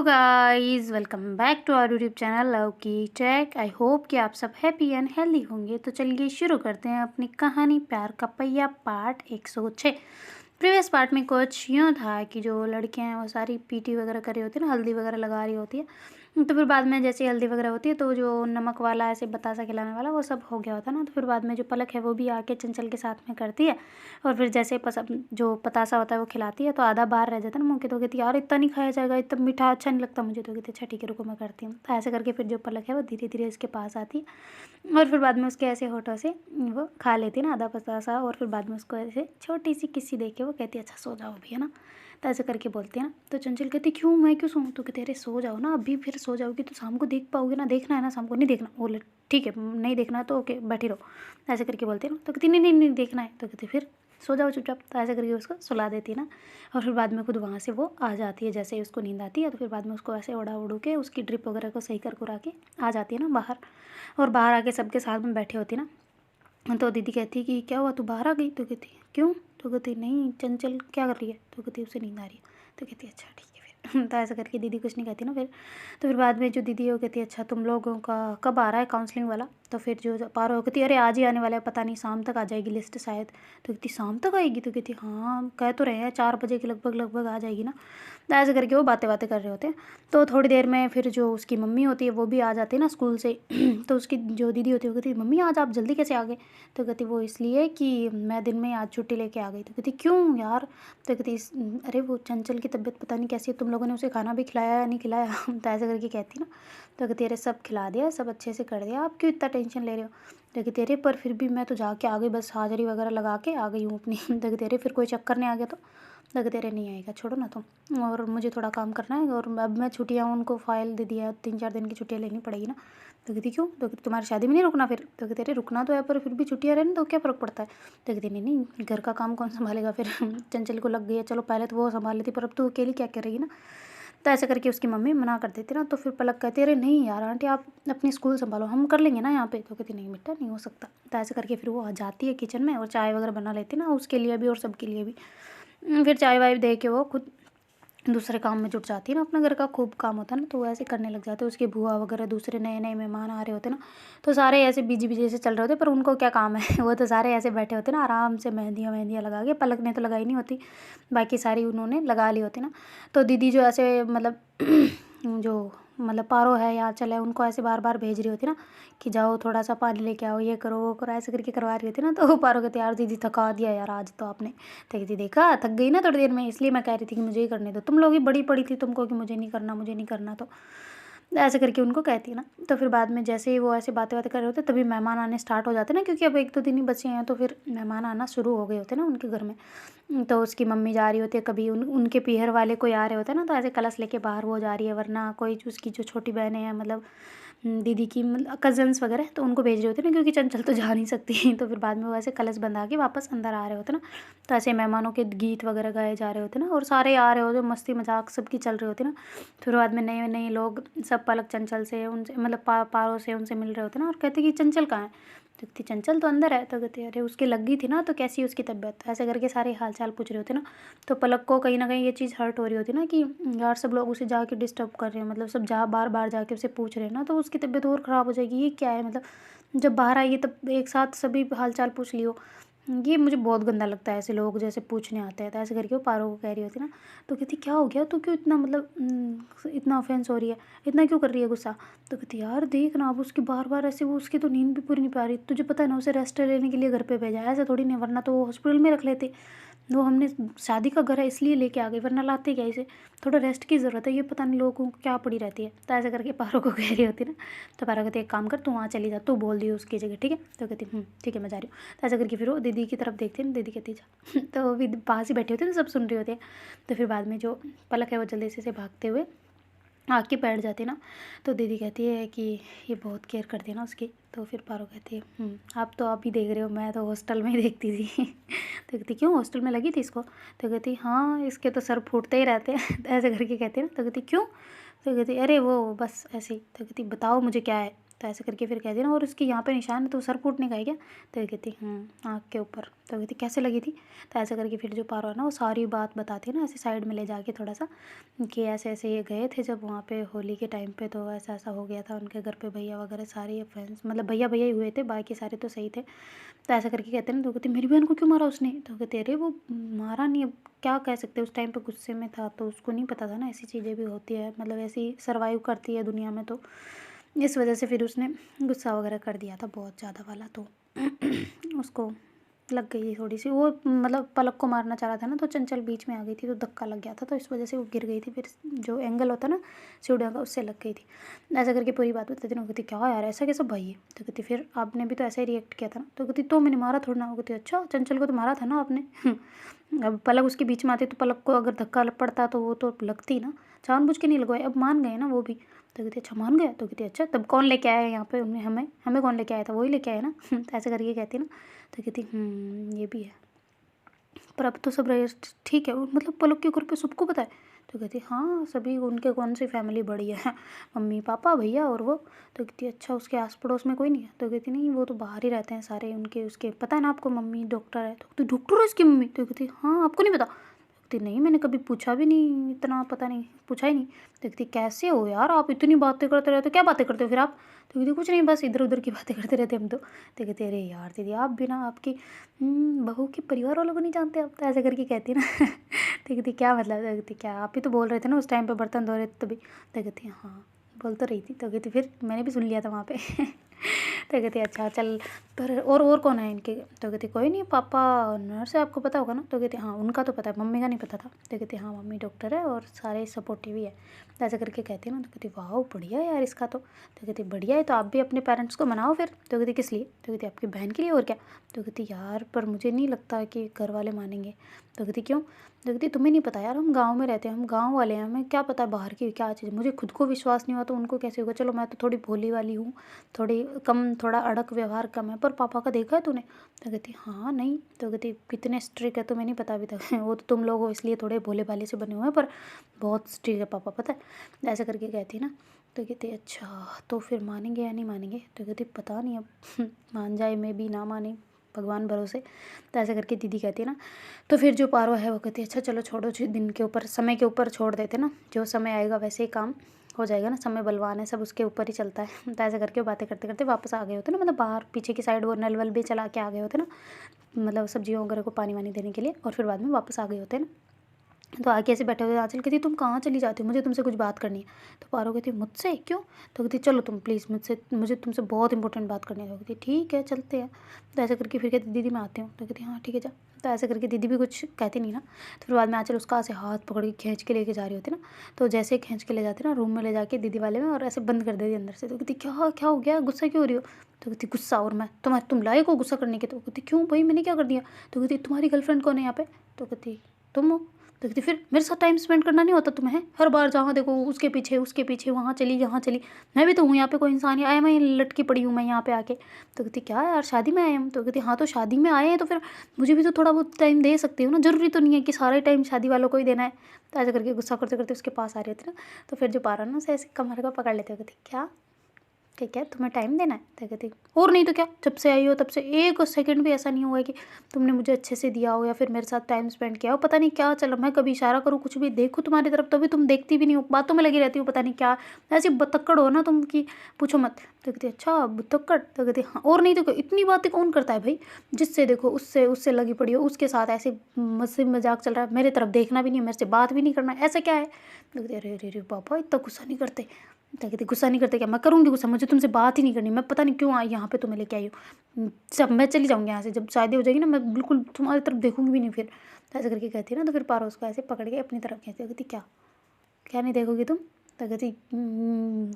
Guys, welcome back to our YouTube channel love की tech. I hope कि आप सब हैप्पी एंड हेल्दी होंगे। तो चलिए शुरू करते हैं अपनी कहानी प्यार का पहिया पार्ट 106। प्रीवियस पार्ट में कुछ यूँ था कि जो लड़कियां हैं वो सारी पीटी वगैरह कर रही होती है ना, हल्दी वगैरह लगा रही होती है। तो फिर बाद में जैसे हल्दी वगैरह होती है तो जो नमक वाला ऐसे बतासा खिलाने वाला वो सब हो गया होता है ना। तो फिर बाद में जो पलक है वो भी आके चंचल के साथ में करती है। और फिर जैसे जो पतासा होता है वो खिलाती है तो आधा बाहर रह जाता है ना मुँह के। तो कहती है यार इतना नहीं खाया जाएगा, इतना मीठा अच्छा नहीं लगता मुझे। तो कहती है अच्छा ठीक है रुको मैं करती हूँ। तो ऐसे करके फिर जो पलक है वो धीरे धीरे इसके पास आती है और फिर बाद में उसके ऐसे होठों से वो खा लेती है ना आधा पतासा। और फिर बाद में उसको ऐसे छोटी सी किस्सी दे के वो कहती है अच्छा सो जाओ भी, है ना। तो ऐसे करके बोलती है ना। तो चंचल कहती क्यों, मैं क्यों सोऊं। तो कहते अरे सो जाओ ना, अभी फिर सो जाओगी तो शाम को देख पाओगे ना, देखना है ना शाम को। नहीं देखना, बोले ठीक है नहीं देखना तो ओके बैठी रहो। ऐसे करके बोलते हैं ना। तो कहती नहीं नहीं नहीं देखना है। तो कहती फिर सो जाओ चुपचाप। तो ऐसे करके उसको सुला देती है ना। और फिर बाद में खुद वहाँ से वो आ जाती है। जैसे ही उसको नींद आती है तो फिर बाद में उसको ऐसे उड़ा उड़ू के उसकी ड्रिप वगैरह को सही कर कुरा के आ जाती है ना बाहर। और बाहर आके सबके साथ में बैठे होती है ना। तो दीदी कहती है कि क्या हुआ तू बाहर आ गई। तो कहती है क्यों। तो कहती नहीं चंचल क्या कर रही है। तो कहती उसे नींद आ रही है। तो कहती है अच्छा ठीक है फिर तो ऐसा करके दीदी कुछ नहीं कहती ना फिर। तो फिर बाद में जो दीदी है वो कहती है अच्छा तुम लोगों का कब आ रहा है काउंसलिंग वाला। तो फिर जो पारो कहती है अरे आज ही आने वाला है, पता नहीं शाम तक आ जाएगी लिस्ट शायद। तो कहती शाम तक आएगी। तो कहती हाँ कह तो रहे हैं 4 बजे के लगभग लगभग आ जाएगी ना। तो ऐसे करके वो बातें बातें कर रहे होते हैं। तो थोड़ी देर में फिर जो उसकी मम्मी होती है वो भी आ जाती है ना स्कूल से तो उसकी जो दीदी होती है वो कहती मम्मी आज आप जल्दी कैसे आ गए। तो कहती वो इसलिए कि मैं दिन में आज छुट्टी लेके आ गई। तो कहती क्यों यार। तो कहती अरे वो चंचल की तबीयत पता नहीं कैसी है, तुम लोगों ने उसे खाना भी खिलाया या नहीं खिलाया तो ऐसे करके कहती ना। तो कहती अरे सब खिला दिया, सब अच्छे से कर दिया, आप क्यों इतना टेंशन ले रहे हो। तो कहती अरे पर फिर भी मैं तो जाके आ गई, बस हाजिरी वगैरह लगा के आ गई हूँ अपनी तो कहती अरे फिर कोई चक्कर नहीं आ गया। तो कहती अरे नहीं आएगा छोड़ो ना तुम, और मुझे थोड़ा काम करना है और अब मैं छुट्टियाँ उनको फ़ाइल दे दिया है, 3-4 दिन की छुट्टियाँ लेनी पड़ेगी ना। तो कहती क्यों। तो कहती तुम्हारी शादी में नहीं रुकना फिर। तो कहते अरे रुकना तो है पर फिर भी छुट्टियाँ रहने तो क्या फ़र्क पड़ता है। तो कहती नहीं नहीं घर का काम कौन संभालेगा फिर चंचल को लग गई है, चलो पहले तो वो संभाल लेती पर अब तो अकेली क्या करेगी ना। तो ऐसे करके उसकी मम्मी मना कर देती ना। तो फिर पलक कहती अरे नहीं यार आंटी आप अपनी स्कूल संभालो, हम कर लेंगे ना यहाँ पे। तो कहती नहीं बेटा नहीं हो सकता। तो ऐसे करके फिर वो आ जाती है किचन में और चाय वगैरह बना लेती ना उसके लिए भी और सबके लिए भी। फिर चाय वाय दे के वो खुद दूसरे काम में जुट जाती है ना। अपना घर का खूब काम होता है ना तो वो ऐसे करने लग जाते हैं। उसके बुआ वगैरह दूसरे नए नए मेहमान आ रहे होते ना। तो सारे ऐसे बिजी बिजी से चल रहे होते पर उनको क्या काम है वो तो सारे ऐसे बैठे होते ना आराम से मेहंदियाँ मेहंदियाँ लगा के। पलक ने तो लगाई नहीं होती, बाकी सारी उन्होंने लगा ली होती ना। तो दीदी जो ऐसे मतलब जो मतलब पारो है या चल है उनको ऐसे बार बार भेज रही होती ना कि जाओ थोड़ा सा पानी लेके आओ, ये करो वो करो, ऐसे करके करवा रही होती ना। तो पारो कहती यार दीदी थका दिया यार आज तो आपने। तो कहती देखा थक गई ना थोड़ी देर में, इसलिए मैं कह रही थी कि मुझे ही करने दो, तुम लोग ही बड़ी पड़ी थी तुमको कि मुझे नहीं करना मुझे नहीं करना। तो ऐसे करके उनको कहती है ना। तो फिर बाद में जैसे ही वो ऐसे बातें बातें कर रहे होते तभी मेहमान आने स्टार्ट हो जाते ना, क्योंकि अब 1-2 दिन ही बचे हैं तो फिर मेहमान आना शुरू हो गए होते ना उनके घर में। तो उसकी मम्मी जा रही होती है, कभी उनके पीहर वाले कोई आ रहे होते हैं ना तो ऐसे कलश लेके बाहर वो जा रही है, वरना कोई उसकी जो छोटी बहनें हैं मतलब दीदी की मतलब कज़न्स वगैरह तो उनको भेज रहे होते ना, क्योंकि चंचल तो जा नहीं सकती तो फिर बाद में वो ऐसे कलश बंधा के वापस अंदर आ रहे होते ना। तो ऐसे मेहमानों के गीत वगैरह गाए जा रहे होते ना और सारे आ रहे होते, मस्ती मजाक सबकी चल रही होती ना। फिर बाद में नए नए लोग सब पलक चंचल से उनसे मतलब पारो से उनसे मिल रहे होते ना और कहते कि चंचल कहाँ है। तो कहती चंचल तो अंदर है। तो कहती अरे उसकी लग गई थी ना तो कैसी उसकी तबीयत, ऐसे करके सारे हाल चाल पूछ रहे होते ना। तो पलक को कहीं ना कहीं ये चीज़ हर्ट हो रही होती ना कि यार सब लोग उसे जाके डिस्टर्ब कर रहे हैं, मतलब सब बार बार जाके उसे पूछ रहे हैं ना, तो उसकी तबीयत और ख़राब हो जाएगी। ये क्या है मतलब जब बाहर आई है तब एक साथ सभी हाल चाल पूछ लियो। ये मुझे बहुत गंदा लगता है ऐसे लोग जैसे पूछने आते हैं। तो ऐसे करके वो पारो को कह रही होती ना। तो कहती क्या हो गया तो क्यों इतना मतलब इतना ऑफेंस हो रही है, इतना क्यों कर रही है गुस्सा। तो कहती यार देख ना अब उसकी बार बार ऐसे वो उसकी तो नींद भी पूरी नहीं पा रही, तुझे पता है ना उसे रेस्ट लेने के लिए घर पे भेजा है, ऐसा थोड़ी नहीं, वरना तो वो हॉस्पिटल में रख लेते। वो हमने शादी का घर है इसलिए लेके आ गए, वरना लाते क्या इसे, थोड़ा रेस्ट की ज़रूरत है, ये पता नहीं लोगों को क्या पड़ी रहती है। तो ऐसे करके पारो को कह रही होती ना। तो पारो कहती एक काम कर तू वहाँ चली जा, तू बोल दी उसकी जगह ठीक है। तो कहती ठीक है मैं जा रही हूँ। तो ऐसा करके फिर वो दीदी की तरफ देखती है ना, दीदी कहती जा तो वो भी पास ही बैठे होते हैं ना, सब सुन रहे होते हैं। तो फिर बाद में जो पलक है वो जल्दी से भागते हुए आके बैठ जाती है ना। तो दीदी कहती है कि ये बहुत केयर करती है ना उसकी। तो फिर पारो कहती है आप ही देख रहे हो, मैं तो हॉस्टल में ही देखती थी तो कहती क्यों हॉस्टल में लगी थी इसको। तो कहती हाँ इसके तो सर फूटते ही रहते हैं तो ऐसे करके कहती है ना। तो कहती क्यों। तो कहती अरे वो बस ऐसे ही। तो कहती बताओ मुझे क्या है। तो ऐसे करके फिर कहती ना, और उसके यहाँ पे निशान है तो सर फूटने का है क्या? तो ये कहती आँख के ऊपर। तो कहती कैसे लगी थी? तो ऐसे करके फिर जो पारो है ना वो सारी बात बताती है ना, ऐसे साइड में ले जाके थोड़ा सा, कि ऐसे ऐसे ये गए थे जब वहाँ पे होली के टाइम पे, तो ऐसा ऐसा हो गया था उनके घर पे, भैया वगैरह सारे फ्रेंड्स, मतलब भैया भैया ही हुए थे, बाकी सारे तो सही थे। तो ऐसा करके कहते हैं ना, तो कहती मेरी बहन को क्यों मारा उसने? तो कहते अरे वो मारा नहीं, अब क्या कह सकते, उस टाइम पे गुस्से में था तो उसको नहीं पता था ना ऐसी चीज़ें भी होती है, मतलब ऐसी सर्वाइव करती है दुनिया में, तो इस वजह से फिर उसने गुस्सा वगैरह कर दिया था बहुत ज़्यादा वाला, तो उसको लग गई थोड़ी सी, वो मतलब पलक को मारना चाह रहा था ना, तो चंचल बीच में आ गई थी तो धक्का लग गया था, तो इस वजह से वो गिर गई थी, फिर जो एंगल होता ना सीढ़ियों का उससे लग गई थी। ऐसा करके पूरी बात बताती ना, वो कहती क्या यार ऐसा कैसा भाई है? तो कहती फिर आपने भी तो ऐसा ही रिएक्ट किया था ना? तो कहती तो मैंने मारा थोड़ा ना। वो कहती अच्छा चंचल को तो मारा था ना आपने। अब पलक उसके बीच में आती तो पलक को अगर धक्का पड़ता तो वो तो लगती ना, जानबूझ के नहीं लगवाए, अब मान गए ना वो भी। तो कहती अच्छा मान गया? तो कहती अच्छा तब कौन लेके आया यहाँ पे उन्हें, हमें हमें कौन लेके आया था? वही लेके आया ना। तो ऐसे करके कहती ना, तो कहती ये भी है, पर अब तो सब ठीक है, मतलब पलक के घर पे सबको पता है? तो कहती हाँ सभी, उनके कौन सी फैमिली बड़ी है, मम्मी पापा भैया और वो। तो कहती अच्छा उसके आस पड़ोस में कोई नहीं है? तो कहती नहीं वो तो बाहर ही रहते हैं सारे उनके, उसके पता है ना आपको, मम्मी डॉक्टर है। तो कहती डॉक्टर है इसकी मम्मी? तो कहती हाँ आपको नहीं पता? तो कहती नहीं मैंने कभी पूछा भी नहीं, इतना पता नहीं, पूछा ही नहीं। तो कहती कैसे हो यार आप इतनी बातें करते रहते हो, क्या बातें करते हो फिर आप? तो कहती कुछ नहीं बस इधर उधर की बातें करते रहते हम तो। कहते अरे यार दीदी आप भी ना, आपकी बहू के परिवार वालों को नहीं जानते आप? तो ऐसे करके कहती ना। तो कहती क्या मतलब? तो कहती क्या आप ही तो बोल रहे थे ना उस टाइम पे बर्तन धो रहे थे तभी? तो कहती हाँ बोल तो रही थी। तो कहती फिर मैंने भी सुन लिया था वहाँ पे। तो कहती अच्छा चल, पर और कौन है इनके? तो कहती कोई नहीं, पापा नर्स है आपको पता होगा ना? तो कहती हाँ उनका तो पता है, मम्मी का नहीं पता था। तो कहती हाँ मम्मी डॉक्टर है और सारे सपोर्टिव ही है। तो ऐसा करके कहती है ना, तो कहती वाह बढ़िया यार इसका तो कहती बढ़िया है, तो आप भी अपने पेरेंट्स को मनाओ फिर। तो कहती किस लिए? तो कहती आपकी बहन के लिए और क्या? तो कहती यार पर मुझे नहीं लगता कि घर वाले मानेंगे। तो कहती क्यों? तो कहती तुम्हें नहीं पता यार, हम गांव में रहते हैं, हम गांव वाले हैं, हमें क्या पता बाहर की क्या चीज़, मुझे खुद को विश्वास नहीं हुआ तो उनको कैसे होगा? चलो मैं तो थोड़ी भोली वाली हूँ, थोड़ी कम, थोड़ा अड़क व्यवहार कम है, पर पापा का देखा है तूने? तो कहती हाँ नहीं। तो कहती कितने स्ट्रिक्ट है तुम्हें नहीं पता अभी तक। वो तो तुम लोग हो इसलिए थोड़े भोले भाले से बने हुए हैं, पर बहुत स्ट्रिक्ट है पापा पता है। ऐसा करके कहती ना। तो कहती अच्छा तो फिर मानेंगे या नहीं मानेंगे? तो कहती पता नहीं अब। मान जाए मैं भी ना माने, भगवान भरोसे। तो ऐसा करके दीदी कहती है ना, तो फिर जो पारो है वो कहती है अच्छा चलो छोड़ो, दिन के ऊपर समय के ऊपर छोड़ देते ना, जो समय आएगा वैसे ही काम हो जाएगा ना, समय बलवान है, सब उसके ऊपर ही चलता है। तो ऐसा करके बातें करते करते वापस आ गए होते ना, मतलब बाहर पीछे की साइड वो नल वल भी चला के आ गए होते ना, मतलब सब्जियों वगैरह को पानी वानी देने के लिए, और फिर बाद में वापस आ गए होते ना। तो आके ऐसे बैठे हुए आंचल कहती तुम कहाँ चली जाती हो, मुझे तुमसे कुछ बात करनी है। तो पारो कहती मुझसे क्यों? तो कहती चलो तुम प्लीज़ मुझे तुमसे बहुत इंपॉर्टेंट बात करनी है। तो कहती ठीक है चलते हैं। तो ऐसे करके फिर कहती दीदी मैं आती हूँ। तो कहती हाँ ठीक है जा। तो ऐसे करके दीदी भी कुछ कहती नहीं ना। तो फिर बाद में आंचल उसका ऐसे हाथ पकड़ के खींच के लेके जा रही होती ना, तो जैसे ही खींच के ले जाती ना रूम में ले जाके दीदी वाले में, और ऐसे बंद कर देती अंदर से। तो कहती क्या क्या हो गया, गुस्सा क्यों हो रही हो? तो कहती गुस्सा और मैं तुम लायक हो गुस्सा करने के? तो कहती क्यों भाई मैंने क्या कर दिया? तो कहती तुम्हारी गर्लफ्रेंड कौन है यहाँ पे? तो कहती तुम हो। तो कहती फिर मेरे साथ टाइम स्पेंड करना नहीं होता तुम्हें? हर बार जहाँ देखो उसके पीछे वहाँ चली यहाँ चली, मैं भी तो हूँ यहाँ पे, कोई इंसान ही आया, मैं लटकी पड़ी हूँ मैं यहाँ पे आके। तो कहती क्या यार शादी में आए हम? तो कहती हाँ तो शादी में आए हैं तो फिर मुझे भी तो थोड़ा बहुत टाइम दे सकती हो ना, ज़रूरी तो नहीं है कि सारा टाइम शादी वालों को ही देना है। तो ऐसे करके गुस्सा करते करते उसके पास आ रही थी ना, तो फिर जो पारा ना उसे ऐसे कमर का पकड़ लेते हो, कहती क्या ठीक है तुम्हें टाइम देना है? तो कहती और नहीं तो क्या, जब से आई हो तब से एक सेकंड भी ऐसा नहीं हुआ है कि तुमने मुझे अच्छे से दिया हो या फिर मेरे साथ टाइम स्पेंड किया हो। पता नहीं क्या चलो, मैं कभी इशारा करूँ कुछ भी देखूँ तुम्हारी तरफ तो भी तुम देखती भी नहीं हो, बातों में लगी रहती हो, पता नहीं क्या ऐसी बतक्कड़ हो ना तुम कि पूछो मत। तो कहती अच्छा बतक्कड़? तो कहती हाँ और नहीं तो क्या, इतनी बातें कौन करता है भाई, जिससे देखो उससे उससे लगी पड़ी हो, उसके साथ ऐसे मस्ती मजाक चल रहा है, मेरे तरफ देखना भी नहीं, मेरे से बात भी नहीं करना, ऐसा क्या है? तो कहती अरे अरे अरे पापा इतना गुस्सा नहीं करते। तो कहती गुस्सा नहीं करते क्या? मैं करूँगी गुस्सा, मुझे तुमसे बात ही नहीं करनी, मैं पता नहीं क्यों आई यहाँ पे तुम्हें लेके आई हूँ, सब मैं चली जाऊँगी यहाँ से, जब शादी हो जाएगी ना मैं बिल्कुल तुम्हारी तरफ देखूँगी भी नहीं फिर। तो ऐसे करके कहती है ना, तो फिर पारो उसको ऐसे पकड़ के अपनी तरफ खींचती, कहती क्या क्या नहीं देखोगी तुम? तो कहती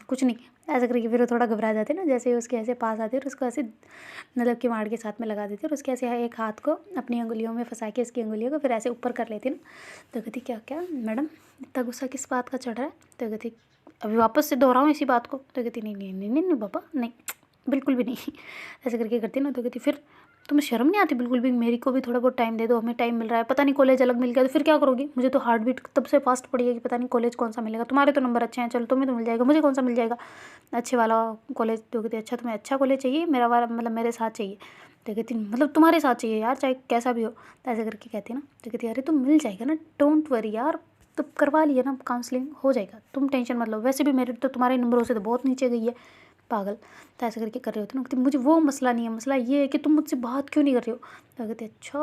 कुछ नहीं। ऐसा करके फिर वो थोड़ा घबरा जाते ना, जैसे ही उसके ऐसे पास आते और उसको ऐसे मतलब कि मार के साथ में लगा देती और उसके ऐसे एक हाथ को अपनी अंगुलियों में फंसा के उसकी अंगुलियों को फिर ऐसे ऊपर कर लेती ना। तो कहती क्या क्या मैडम इतना गुस्सा किस बात का चढ़ रहा है? तो कहती अभी वापस से दोहराऊँ इसी बात को? तो कहती नहीं नहीं नहीं नहीं नहीं पापा नहीं, बिल्कुल भी नहीं। ऐसे करके करती ना। तो कहती फिर तुम्हें शर्म नहीं आती बिल्कुल भी? मेरी को भी थोड़ा बहुत टाइम दे दो, हमें टाइम मिल रहा है, पता नहीं कॉलेज अलग मिल गया तो फिर क्या करोगी? मुझे तो हार्ट बीट तब से फास्ट पड़ी है कि पता नहीं कॉलेज कौन सा मिलेगा। तुम्हारे तो नंबर अच्छे हैं, चलो तुम्हें तो मिल जाएगा, मुझे कौन सा मिल जाएगा अच्छे वाला कॉलेज? तो कहती अच्छा तुम्हें अच्छा कॉलेज चाहिए, मेरा वाला मतलब मेरे साथ चाहिए। तो कहती मतलब तुम्हारे साथ चाहिए यार, चाहे कैसा भी हो। तो ऐसे करके कहती है ना। तो कहती अरे तुम मिल जाएगा ना, डोंट वरी यार, तो करवा लिया ना, काउंसलिंग हो जाएगा, तुम टेंशन मत लो। वैसे भी मेरे तो तुम्हारे नंबरों से तो बहुत नीचे गई है पागल। तो ऐसे करके कर रहे होते ना। कहती मुझे वो मसला नहीं है, मसला ये है कि तुम मुझसे बात क्यों नहीं कर रहे हो। तो कहते अच्छा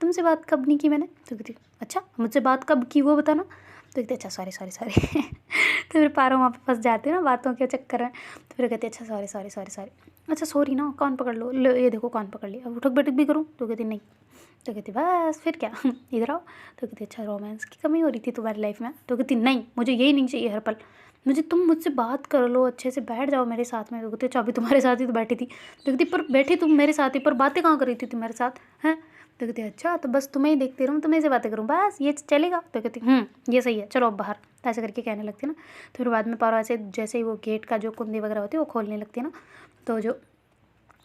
तुमसे बात कब नहीं की मैंने? तो कहती अच्छा मुझसे बात कब की वो बताना। तो कहते अच्छा सॉरी सॉरी सॉरी। तो फिर पारो वहाँ पे फंस जाते हैं ना बातों के चक्कर में। तो फिर कहते अच्छा सॉरी सॉरी सॉरी सॉरी, अच्छा सॉरी ना, कान पकड़ लो ये देखो कान पकड़ लिया, अब उठक बैठक भी करूँ? तो कहती नहीं। तो कहती बस फिर क्या इधर आओ। तो कहती अच्छा रोमांस की कमी हो रही थी तुम्हारी लाइफ में? तो कहती नहीं मुझे यही नहीं चाहिए हर पल, मुझे तुम मुझसे बात कर लो, अच्छे से बैठ जाओ मेरे साथ में। तो कहते अच्छा अभी तुम्हारे साथ ही तो बैठी थी। तो कहती पर बैठी तुम मेरे साथ ही, पर बातें कहाँ कर रही थी तुम मेरे साथ हैं? तो कहती अच्छा तो बस तुम्हें ही देखती रहूँ, तुम्हें से बातें करूँ, बस ये चलेगा? तो कहती ये सही है, चलो अब बाहर। तो ऐसे करके कहने लगती है ना। तो फिर बाद में पारो ऐसे जैसे ही वो गेट का जो कुंडी वगैरह होती है वो खोलने लगती है ना, तो जो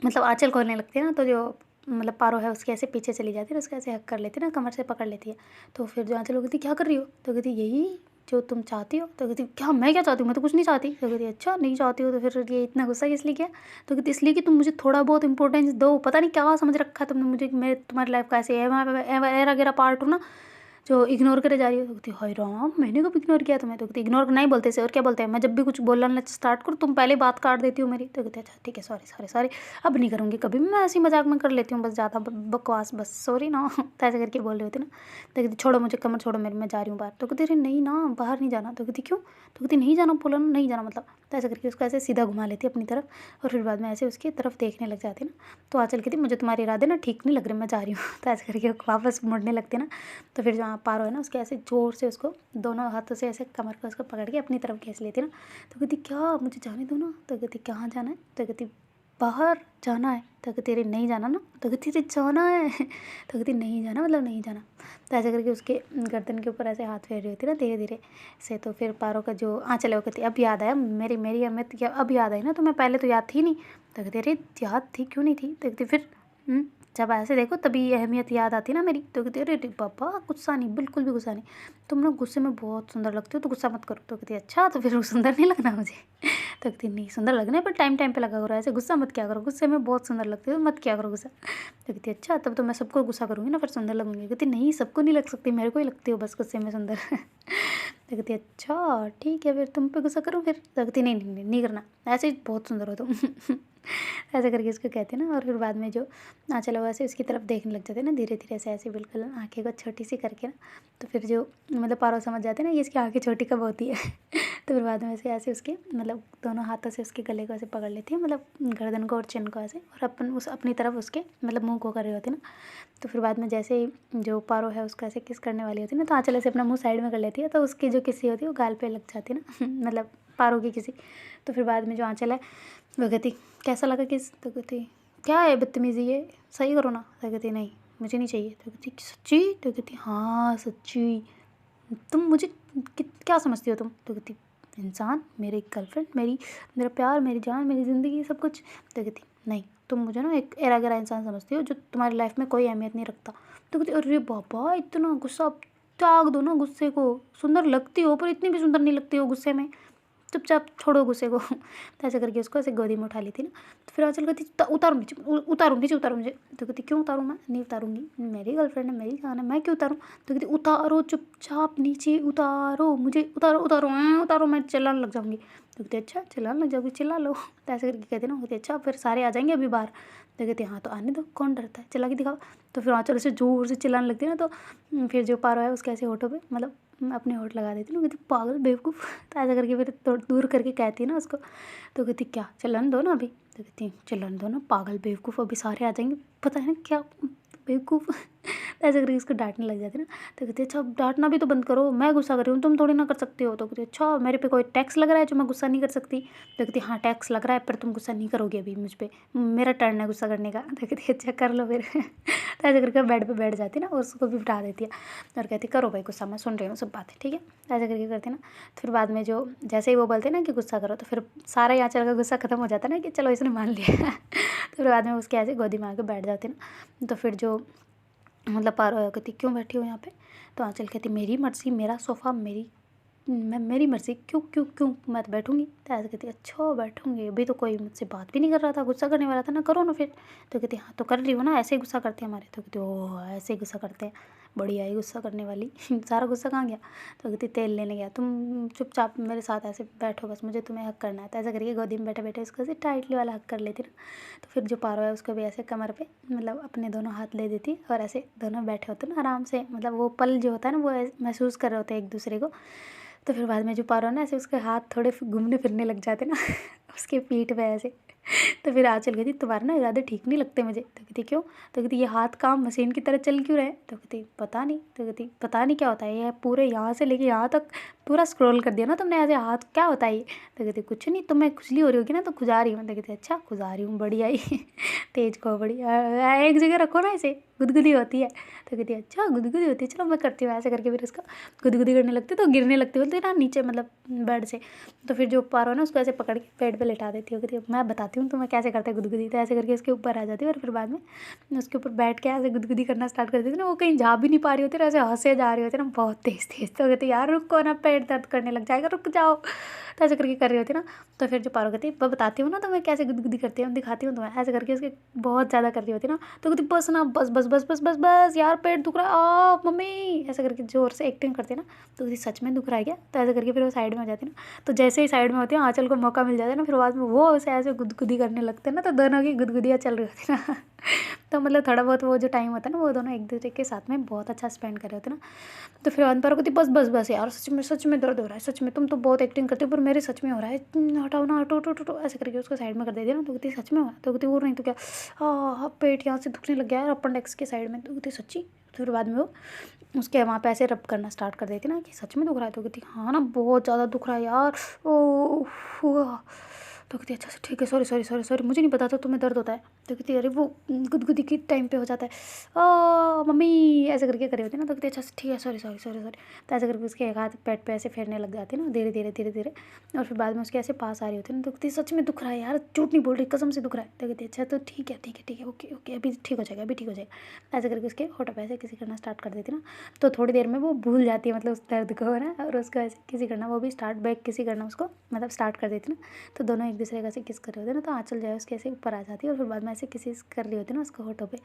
मतलब आँचल खोलने लगती है ना, तो जो मतलब पारो है उसके ऐसे पीछे चली जाती है, उसके ऐसे हक कर लेती है ना, कमर से पकड़ लेती है। तो फिर जो आँचल, वो कहती क्या कर रही हो? तो कहती यही जो तुम चाहती हो। तो कहती क्या मैं क्या चाहती हूँ, मैं तो कुछ नहीं चाहती। तो कहती अच्छा नहीं चाहती हो तो फिर ये इतना गुस्सा किस लिए किया? तो कहती इसलिए कि तुम मुझे थोड़ा बहुत इंपॉर्टेंस दो, पता नहीं क्या समझ रखा है तुमने मुझे कि मैं तुम्हारी लाइफ का ऐसे एरा गेरा पार्ट हूँ ना, जो इग्नोर करे जा रही है। तो कहती हाय राम मैंने कब इग्नोर किया तुम्हें? तो कहती इग्नोर नहीं बोलते इसे, और क्या बोलते हैं? मैं जब भी कुछ बोलना स्टार्ट करूँ तुम पहले बात काट देती हो मेरी। तो कहती अच्छा ठीक है सॉरी सॉरी सॉरी, अब नहीं करूँगी कभी, मैं ऐसी मजाक में कर लेती हूँ बस, ज़्यादा बकवास बस, सॉरी ना। तो ऐसे करके बोल रही होती ना। तो कहती छोड़ो मुझे, कमर छोड़ो मेरी, मैं जा रही हूँ बाहर। तो कहती अरे नहीं ना बाहर नहीं जाना। तो कहती क्यों? तो कहती नहीं जाना, बोला ना नहीं जाना मतलब। तो ऐसे करके उसको ऐसे सीधा घुमा लेती है अपनी तरफ, और फिर बाद में ऐसे उसकी तरफ देखने लग जाती है ना। तो आँचल कहती मुझे तुम्हारे इरादे ना ठीक नहीं लग रहे, मैं जा रही हूँ। तो ऐसे करके वापस मुड़ने लगती है ना। तो फिर जहाँ पारो है ना उसके ऐसे ज़ोर से उसको दोनों हाथों से ऐसे कमर को उसको पकड़ के अपनी तरफ खींच लेती है ना। तो कहती क्या मुझे जाने दो ना। तो कहती कहाँ जाना है? तो कहती बाहर जाना है। तो कहती अरे नहीं जाना ना। तो कहती अरे जाना है। तो कहती नहीं जाना मतलब नहीं जाना। तो ऐसे करके उसके गर्दन के ऊपर ऐसे हाथ फेर रही होती है ना धीरे धीरे से। तो फिर पारो का जो आँचल है वो कहती अब याद आया, मेरी अहमियत क्या अब याद आई ना, तो मैं पहले तो याद थी नहीं। तो कहती अरे याद थी क्यों नहीं थी? तो कहती फिर जब ऐसे देखो तभी अहमियत याद आती ना मेरी। तो कहती अरे पापा गुस्सा नहीं, बिल्कुल भी गुस्सा नहीं, तुम ना गुस्से में बहुत सुंदर लगती हो, तो गुस्सा मत करो। तो कहती अच्छा तो फिर सुंदर नहीं लगना मुझे? तो कहती नहीं सुंदर लगना है पर टाइम टाइम पे लगा करो, ऐसे गुस्सा मत किया करो, गुस्से में बहुत सुंदर लगती हो, मत किया करो गुस्सा। तो कहती अच्छा तब तो मैं सबको गुस्सा करूँगी ना फिर सुंदर लगूंगी। कहती नहीं सबको नहीं लग सकती, मेरे को ही लगती हो बस गुस्से में सुंदर। तो कहती अच्छा ठीक है फिर तुम पे गुस्सा करूँ फिर? तो कहती नहीं नहीं नहीं नहीं करना, ऐसे ही बहुत सुंदर हो तुम। ऐसे करके इसको कहते हैं ना। और फिर बाद में जो चलो वैसे उसकी तरफ देखने लग जाते हैं ना धीरे धीरे से, ऐसे बिल्कुल आँखें को छोटी सी करके ना। तो फिर जो मतलब पारो समझ जाते हैं ना ये इसकी आँखें छोटी कब होती है। तो फिर बाद में ऐसे उसके मतलब दोनों हाथों से उसके गले को ऐसे पकड़ लेती है, मतलब गर्दन को और चिन को ऐसे, और अपनी तरफ उसके मतलब मुँह को कर रहे होते हैं ना। तो फिर बाद में जैसे ही जो पारो है उसका ऐसे किस करने वाली होती है ना, तो आँचल ऐसे अपना मुँह साइड में कर लेती है, तो उसकी जो किसी होती है वो गाल पे लग जाती है ना। मतलब पारो की किसी। तो फिर बाद में जो आँचल है वो कहती कैसा लगा किस? तो कहती क्या है बदतमीज़ी ये, सही करो ना। तो कहती नहीं मुझे नहीं चाहिए। तो कहती सच्ची? तो कहती हाँ सच्ची, तुम मुझे क्या समझती हो तुम? तो कहती इंसान, मेरी गर्लफ्रेंड, मेरा प्यार, मेरी जान, मेरी ज़िंदगी, सब कुछ। तो कहती नहीं तुम मुझे ना एक एरा गैरा इंसान समझती हो जो तुम्हारी लाइफ में कोई अहमियत नहीं रखता। तो कहती अरे बाबा इतना गुस्सा, त्याग दो ना गुस्से को, सुंदर लगती हो पर इतनी भी सुंदर नहीं लगती हो गुस्से में, चुपचाप छोड़ो गुस्से को। तो ऐसे करके उसको ऐसे गोदी में उठा ली थी ना। तो फिर आँचल कहती उतारो नीचे, उतारो नीचे, उतारो मुझे। तो कहती क्यों उतारूँ? मैं नहीं उतारूँगी, मेरी गर्लफ्रेंड है, मेरी जान है, मैं क्यों उतारूँ? तो कहती उतारो चुपचाप नीचे उतारो मुझे, उतारो उतारो उतारो, मैं चिल्लाने लग जाऊँगी। तो कहती अच्छा चिल्लाने लग जाओगी, चिल्ला लो। तो ऐसे करके कहती ना, कहती अच्छा फिर सारे आ जाएंगे अभी बाहर? तो कहती हाँ तो आने दो, कौन डरता है, चिल्ला के दिखाओ। तो फिर आँचल से जोर से चिल्लाने लगती है ना। तो फिर जो पारो है उसके ऐसे होठों पे मतलब अपने होठ लगा देती ना, कहती पागल बेवकूफ़। तो ऐसा करके फिर दूर करके कहती है ना उसको। तो कहती क्या चिल्लाने दो ना अभी? तो कहती चिल्लाने दो ना पागल बेवकूफ़, अभी सारे आ जाएंगे, पता है ना क्या बेवकूफ़। तो ऐसे करके उसको डाँटने लग जाती ना। तो कहती है अच्छा डाँटना भी तो बंद करो, मैं गुस्सा कर रही हूँ, तुम थोड़ी ना कर सकती हो। तो कहती है अच्छा मेरे पे कोई टैक्स लग रहा है जो मैं गुस्सा नहीं कर सकती। तो कहती है हाँ टैक्स लग रहा है पर तुम गुस्सा नहीं करोगे अभी मुझ पे, मेरा टर्न है गुस्सा करने का। तो कहती है अच्छा कर लो फिर। तो ऐसे करके बेड पे बैठ जाती है ना और उसको भी बिठा देती है और कहती है करो भाई गुस्सा, मैं सुन रही हूँ सब बातें, ठीक है। तो ऐसे करके करती है ना। फिर बाद में जो जैसे ही वो बोलते हैं ना कि गुस्सा करो तो फिर सारा यहाँ चल का गुस्सा खत्म हो जाता है ना कि चलो इसने मान लिया। तो फिर बाद में उसके ऐसे गोदी में आके बैठ जाती है ना। तो फिर जो मतलब पारो कहती क्यों बैठी हो यहाँ पे। तो आँचल कहती मेरी मर्ज़ी, मेरा सोफ़ा, मेरी मर्ज़ी, क्यों क्यों क्यों मैं तो बैठूँगी। तो ऐसे कहती अच्छा बैठूँगी, अभी तो कोई मुझसे बात भी नहीं कर रहा था, गुस्सा करने वाला था ना, करो ना फिर। तो कहती हाँ तो कर रही हो ना, ऐसे ही गुस्सा करते हैं हमारे। तो कहती ओह ऐसे ही गुस्सा करते हैं, बढ़िया ही गुस्सा करने वाली। सारा गुस्सा कहाँ गया। तो कहती तेल लेने गया, तुम चुपचाप मेरे साथ ऐसे बैठो बस, मुझे तुम्हें हक करना है। तो ऐसा करके गोदी में बैठे बैठे उसको ऐसे टाइटली वाला हक कर लेती ना। तो फिर जो पारो है उसको भी ऐसे कमर पे मतलब अपने दोनों हाथ ले देती और ऐसे दोनों बैठे होते ना आराम से, मतलब वो पल जो होता है ना वो महसूस कर रहे होते हैं एक दूसरे को। तो फिर बाद में जो पारो है ना ऐसे उसके हाथ थोड़े घूमने फिरने लग जाते ना उसके पीठ पे ऐसे। तो फिर आँचल कहती तुम्हारे ना इरादे ठीक नहीं लगते मुझे। तो कहती क्यों। तो कहती ये हाथ काम मशीन की तरह चल क्यों रहे। तो कहती पता नहीं। तो कहती पता नहीं क्या होता है ये पूरे यहाँ से लेके यहाँ तक पूरा स्क्रॉल कर दिया ना तुमने ऐसे हाथ, क्या होता है ये। तो कहती कुछ नहीं, तुम्हें खुजली हो रही होगी ना तो खुजा रही हूँ। तो कहती अच्छा खुजा रही हूँ, बढ़िया ही तेज को बढ़िया एक जगह रखो ना ऐसे गुदगुदी होती है। तो कहती अच्छा गुदगुदी होती है, चलो मैं करती हूँ। ऐसे करके फिर उसका गुदगुदी करने लगती तो गिरने लगती बोलती ना नीचे मतलब बेड से। तो फिर जो पारो है ना उसको ऐसे पकड़ के पेट पे लेटा देती हो, कहती मैं बताती हूँ तुम्हें कैसे करते हैं गुदगुदी। तो ऐसे करके उसके ऊपर आ जाती है और फिर बाद में उसके ऊपर बैठ के ऐसे गुदगुदी करना स्टार्ट कर देती थी ना। वो कहीं जा भी नहीं पा रही होती ना, ऐसे हंसे जा रही होती ना बहुत तेज तेज। तो कहती यार रुको ना, पेट दर्द करने लग जाएगा, रुक जाओ। तो ऐसे करके कर रही होती ना। तो फिर जो पारो कहती मैं बताती हूँ ना तुम्हें कैसे गुदगुदी करती हूँ, दिखाती हूँ तुम्हें। ऐसे करके उसके बहुत ज़्यादा कर रही होती ना। तो कहती बस ना बस बस बस बस बस बस यार पेट दुख रहा है आ मम्मी, ऐसे करके जोर से एक्टिंग करती ना। तो कहती सच में दुख रहा है क्या। तो ऐसे करके फिर वो साइड में हो जाती ना। तो जैसे ही साइड में होती है आँचल को मौका मिल जाता है ना, फिर बाद में वो उसे ऐसे गुदगुदी करने लगते हैं ना। तो दोनों की गुदगुदियाँ चल रही होती ना। तो मतलब थोड़ा बहुत वो जो टाइम होता है ना वो दोनों एक दूसरे के साथ में बहुत अच्छा स्पेंड कर रहे होते ना। तो फिर अंतर कहती बस बस बस यार सच में दर्द हो रहा है, सच में तुम तो बहुत एक्टिंग करती हो पर मेरे सच में हो रहा है, हटाओ ना हटो हटो हटो। ऐसे करके उसको साइड में कर देती है ना। तो कहती सच में हो रहा है। तो कहती और नहीं तो क्या, पेट यहाँ से दुखने लग गया है अपेंडिक्स के साइड में। तो कहती सच्ची। तो फिर बाद में वो उसके वहाँ पे ऐसे रब करना स्टार्ट कर देती ना कि सच में दुख रहा है। तो कहती हाँ ना बहुत ज़्यादा दुख रहा है यार ओ। तो कहती अच्छा ठीक है सॉरी सॉरी सॉरी सॉरी, मुझे नहीं पता था तुम्हें दर्द होता है। तो कहती अरे वो गुदगुदी की टाइम पे हो जाता है मम्मी, ऐसे करके करी होती ना। तो कहती अच्छा ठीक है सॉरी सॉरी सॉरी सॉरी। तो ऐसे करके उसके एक हाथ पेट पे ऐसे फेरने लग जाती ना धीरे धीरे धीरे धीरे। और फिर बाद में उसके ऐसे पास आ रही होती ना। तो कहती सच में दुख रहा है यार, झूठ नहीं बोल रही, कसम से दुख रहा है। तो कहती अच्छा तो ठीक है ठीक है ठीक है ओके ओके अभी ठीक हो जाएगा अभी ठीक हो जाएगा। ऐसे करके उसके होठों पे ऐसे किसी करना स्टार्ट कर देती ना। तो थोड़ी देर में वो भूल जाती है मतलब उस दर्द को ना, और उसको ऐसे किसी करना वो भी स्टार्ट बैक किसी करना उसको मतलब स्टार्ट कर देती ना। तो दोनों एक दूसरे का ऐसे किस कर रहे होते ना। तो आँचल जो है उसके ऐसे ऊपर आ जाती है और फिर बाद में ऐसे किसी कर रही होती ना उसको होठों पे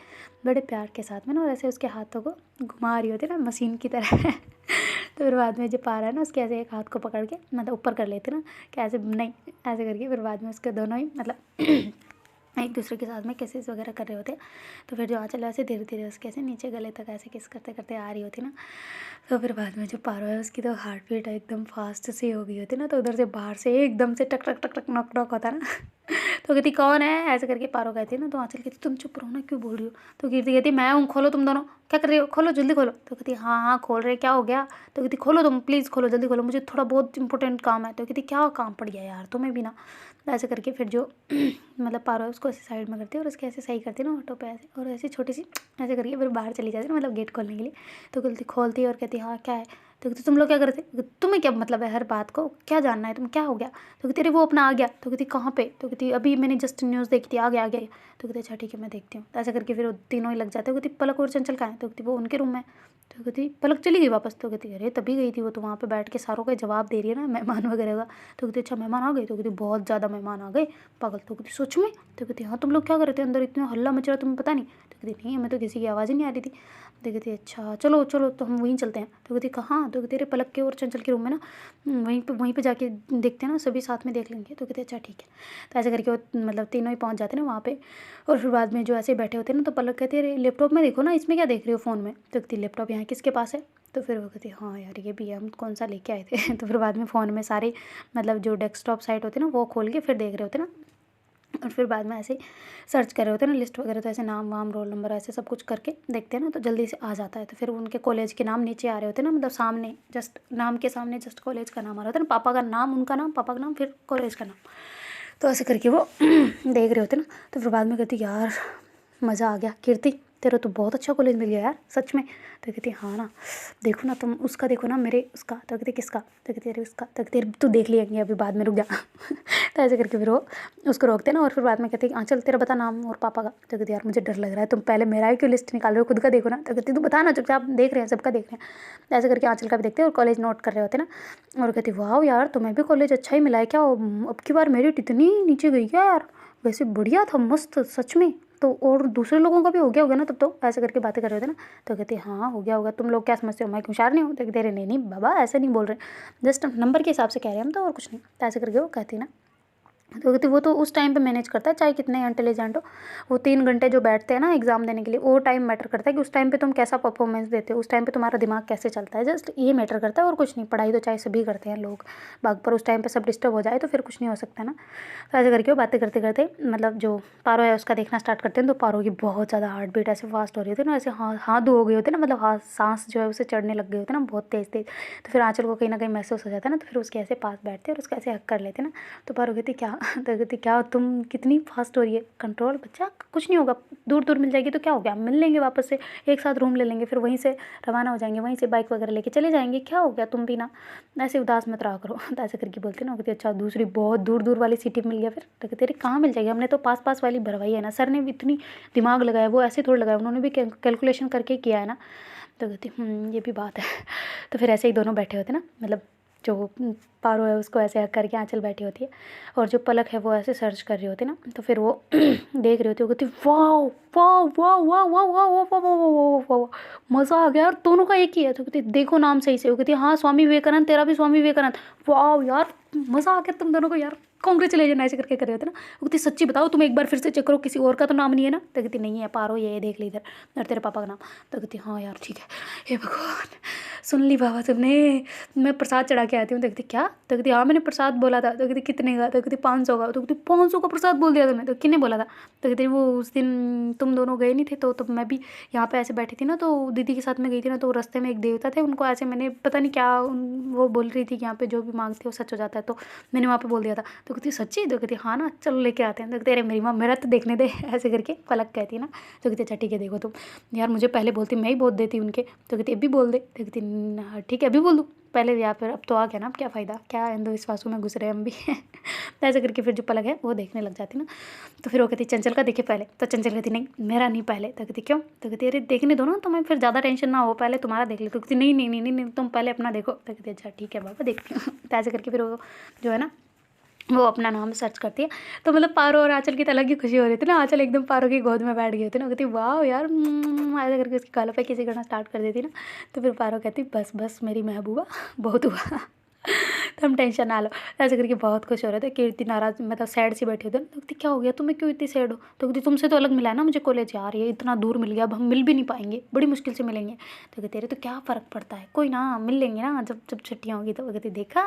बड़े प्यार के साथ में ना, और ऐसे उसके हाथों को घुमा रही होती ना मशीन की तरह। तो फिर बाद में जो पारा है ना उसके ऐसे एक हाथ को पकड़ के मतलब ऊपर कर लेते ना कि ऐसे नहीं, ऐसे करके फिर बाद में उसके दोनों ही मतलब एक दूसरे के साथ में किसेस वगैरह कर रहे होते। तो फिर जो आँचल ऐसे धीरे धीरे उसके ऐसे नीचे गले तक ऐसे किस करते करते आ रही होती ना। तो फिर बाद में जो पारो है उसकी तो हार्ट बीट एकदम फास्ट सी हो गई होती ना। तो उधर से बाहर से एकदम से टक टक टक टक नॉक नॉक होता ना। तो कहती कौन है ऐसे करके पारो कहती है ना। तो आँचल कहती तुम चुप रहो ना, क्यों बोल रही हो। तो कीर्ति कहती मैं हूँ, खोलो तुम दोनों, क्या कर रही हो, खोलो जल्दी खोलो। तो कहती हाँ हाँ खोल रहे, क्या हो गया। तो कहती खोलो तुम प्लीज़ खोलो जल्दी खोलो, मुझे थोड़ा बहुत इंपॉर्टेंट काम है। तो कहती क्या काम पड़ गया यार तुम्हें भी ना। तो ऐसे करके फिर जो मतलब पारो है उसको ऐसे साइड में करती है और उसके ऐसे सही करती है ना ऑटो पे ऐसे, और ऐसे छोटी सी ऐसे करके फिर बाहर चली जाती है ना मतलब गेट खोलने के लिए। तो गलती खोलती है और कहती हाँ क्या है। तो कहती तुम लोग क्या करते, तुम्हें क्या मतलब है हर बात को क्या जानना है, तुम क्या हो गया। तो कहती अरे वो अपना आ गया। तो कहती कहाँ पे। तो कहती अभी मैंने जस्ट न्यूज़ देखी थी, आ गया आ गया। तो कहती अच्छा ठीक है मैं देखती हूँ। तो ऐसे करके फिर वो तीनों ही लग जाते हैं। कहती पलक और चंचल कहाँ है। तो कहती वो उनके रूम में। तो कहती पलक चली गई वापस। तो कहती अरे तभी गई थी वो तो वहाँ पे बैठ के सारों का जवाब दे रही है ना मेहमान वगैरह का। तो कहती अच्छा मेहमान आ गए। तो कहती बहुत ज़्यादा मेहमान आ गए पागल। तो कहती सच में। तो कहती हाँ तुम लोग क्या कर रहे थे अंदर, इतना हल्ला मच रहा तुम्हें पता नहीं। तो कहती नहीं हमें तो किसी की आवाज़ ही नहीं आ रही थी। तो कहती अच्छा चलो चलो तो हम वहीं चलते हैं। तो कहती कहाँ। तो कहती अरे पलक के और चंचल के रूम में ना, वहीं पे जाके देखते हैं ना, सभी साथ में देख लेंगे। तो कहते अच्छा ठीक है। तो ऐसे करके वो मतलब तीनों ही पहुंच जाते हैं ना वहाँ पे। और फिर बाद में जो ऐसे बैठे होते हैं ना, तो पलक कहती है अरे लैपटॉप में देखो ना, इसमें क्या देख रही हो फ़ोन में। तो कहती लैपटॉप यहाँ किसके पास है। तो फिर वो कहती हाँ यार ये भी है, हम कौन सा लेके आए थे। तो फिर बाद में फ़ोन में सारे मतलब जो डेस्कटॉप साइट होती है ना वो खोल के फिर देख रहे होते ना और फिर बाद में ऐसे सर्च कर रहे होते हैं ना लिस्ट वगैरह, तो ऐसे नाम वाम रोल नंबर ऐसे सब कुछ करके देखते हैं ना, तो जल्दी से आ जाता है। तो फिर उनके कॉलेज के नाम नीचे आ रहे होते हैं ना, मतलब सामने जस्ट नाम के सामने जस्ट कॉलेज का नाम आ रहा होता है ना, पापा का नाम, उनका नाम, पापा का नाम, फिर कॉलेज का नाम। तो ऐसे करके वो देख रहे होते ना। तो फिर बाद में कहती यार मज़ा आ गया कीर्ति, तेरा तो बहुत अच्छा कॉलेज मिल गया यार सच में। तो कहती हाँ ना, देखो ना तुम उसका देखो ना, मेरे उसका। तो कहती किसका? तो कहती अरे उसका। तो कहती तू देख लिएंगे अभी बाद में, रुक जा। तो ऐसे करके फिर वो उसको रोकते ना, और फिर बाद में कहती हाँ चल तेरा बता नाम और पापा का। तो कहती यार मुझे डर लग रहा है, तुम पहले मेरा ही क्यों लिस्ट निकाल रहे हो, खुद का देखो ना। तो कहती तू बता ना, चुपचाप देख रहे हैं, सबका देख रहे हैं। तो ऐसे करके आंचल का भी देखते हैं और कॉलेज नोट कर रहे होते ना। और कहती वाह यार तुम्हें भी कॉलेज अच्छा ही मिला है क्या, अब की बार मेरिट इतनी नीचे गई क्या यार, वैसे बढ़िया था मस्त सच में। तो और दूसरे लोगों का भी हो गया होगा ना तब तो, ऐसे करके बातें कर रहे थे ना। तो कहते हाँ हो गया होगा, तुम लोग क्या समझते हो मैं होशियार नहीं हूँ। तो कहते नहीं नहीं बाबा ऐसे नहीं बोल रहे, जस्ट नंबर के हिसाब से कह रहे हैं हम तो, और कुछ नहीं। तो ऐसे करके वो कहती ना। तो कहती वो तो उस टाइम पे मैनेज करता है, चाहे कितने इंटेलिजेंट हो। वो 3 घंटे जो बैठते हैं ना एग्ज़ाम देने के लिए, वो टाइम मैटर करता है कि उस टाइम पे तुम कैसा परफॉर्मेंस देते हो, उस टाइम पे तुम्हारा दिमाग कैसे चलता है, जस्ट ये मैटर करता है और कुछ नहीं। पढ़ाई तो चाहे सभी करते हैं लोग बाग, पर उस टाइम पे सब डिस्टर्ब हो जाए तो फिर कुछ नहीं हो सकता ना। तो ऐसे करके वो बातें करते करते मतलब जो पारो है उसका देखना स्टार्ट करते हैं। तो पारो की बहुत ज़्यादा हार्ट बीट ऐसे फास्ट हो रही होती है ना, ऐसे हाथ धो हो गए होते ना, मतलब हाथ सांस जो है उसे चढ़ने लग गए होते ना बहुत तेज़ तेज़। तो फिर आंचल को कहीं ना कहीं महसूस हो जाता है ना, तो फिर उसके ऐसे पास बैठते और उसका ऐसे हक कर लेते ना। तो पारो कहती क्या? तो कहती क्या तुम कितनी फास्ट हो रही है, कंट्रोल बच्चा, कुछ नहीं होगा, दूर दूर मिल जाएगी तो क्या हो गया, मिल लेंगे वापस से, एक साथ रूम ले लेंगे, फिर वहीं से रवाना हो जाएंगे, वहीं से बाइक वगैरह लेके चले जाएंगे, क्या हो गया, तुम भी ना ऐसे उदास मत रहा करो। तो ऐसे करके बोलते ना। कहती अच्छा दूसरी बहुत दूर दूर वाली सिटी मिल गया फिर? तो कहते अरे कहाँ मिल जाएगी, हमने तो पास पास वाली भरवाई है ना, सर ने भी इतनी दिमाग लगाया, वो ऐसे थोड़ा लगाया, उन्होंने भी कैलकुलेशन करके किया है ना। तो कहती ये भी बात है। तो फिर ऐसे ही दोनों बैठे होते ना, मतलब जो पारो है उसको ऐसे हक करके आंचल बैठी होती है, और जो पलक है वो ऐसे सर्च कर रही होती है ना। तो फिर वो देख रही होती है, वो कहती वाह वाह वाह वाह वाह वाह वाह वाह वाह वाह वाह, मज़ा आ गया यार, दोनों का एक ही है। तो कहती देखो नाम सही से। वो कहती हाँ स्वामी विवेकानंद, तेरा भी स्वामी विवेकानंद, वाह यार मज़ा आ गया तुम दोनों को यार, कॉन्ग्रेचुलेशन ऐसे करके कर रहे होते ना। वो कहती सच्ची बताओ तुम एक बार फिर से चेक करो, किसी और का तो नाम नहीं है ना। तो कहती नहीं है पारो, ये देख ली इधर, और तेरे पापा का नाम। तो कहती हाँ यार ठीक है, हे भगवान सुन ली बाबा तुमने, मैं प्रसाद चढ़ा के आती हूँ। तो कहती क्या? तो कहती हाँ मैंने प्रसाद बोला था। तो कहती कितने का? तो कहती 500 का। तो कहती 500 का प्रसाद बोल दिया तुमने, तो किसने बोला था? तो कहती वो उस दिन तुम दोनों गए नहीं थे, तो मैं भी यहाँ पे ऐसे बैठी थी ना, तो दीदी के साथ में गई थी ना, तो रास्ते में एक देवता थे, उनको ऐसे मैंने पता नहीं क्या वो बोल रही थी कि यहाँ पे जो भी मांगते हो सच हो जाता है, तो मैंने वहाँ पे बोल दिया था। तो कहती सच्ची? तो कहती हाँ ना चलो लेके आते हैं। तो कहते अरे मेरी माँ मेरा तो देखने दे, ऐसे करके पलक कहती है ना। तो कहती अच्छा ठीक है देखो तुम, यार मुझे पहले बोलती मैं ही बोल देती उनके। तो कहती अभी बोल दे। तो कहती ठीक है अभी बोल दूँ पहले, या फिर अब तो आ गया ना, अब क्या फ़ायदा, क्या अंधविश्वासों में घुस रहे हम भी। तो ऐसे करके फिर जो पलक है वो देखने लग जाती ना। तो फिर वो कहती चंचल का देखे पहले। तो चंचल कहती नहीं मेरा नहीं पहले। तो कहती क्यों? तो कहती अरे देखने दो ना तुम्हें, फिर ज़्यादा टेंशन ना हो, पहले तुम्हारा देख ले। तो कहती नहीं नहीं नहीं नहीं नहीं, तुम पहले अपना देखो। तो कहती अच्छा ठीक है बाबा देखती हूँ। तो ऐसे करके फिर वो जो है ना वो अपना नाम सर्च करती है। तो मतलब पारो और आंचल की तो अलग ही खुशी हो रही थी ना, आंचल एकदम पारो की गोद में बैठ गई होती ना, कहती वाह यार ऐसे करके उसकी गालों पे किसी करना स्टार्ट कर देती ना। तो फिर पारो कहती बस बस मेरी महबूबा बहुत हुआ। तुम टेंशन ना लो। ऐसे करके बहुत खुश हो रहे थे। कीर्ति नाराज मतलब सैड सी बैठी होती है। तो कहती क्या हो गया तुम्हें, क्यों इतनी सैड हो? तो कहती तुमसे तो अलग मिला है ना मुझे कॉलेज, यार ये इतना दूर मिल गया, अब हम मिल भी नहीं पाएंगे, बड़ी मुश्किल से मिलेंगे। तो कहते अरे तो क्या फ़र्क पड़ता है, कोई ना मिल लेंगे ना जब जब छुट्टियाँ होगी। तो कहती देखा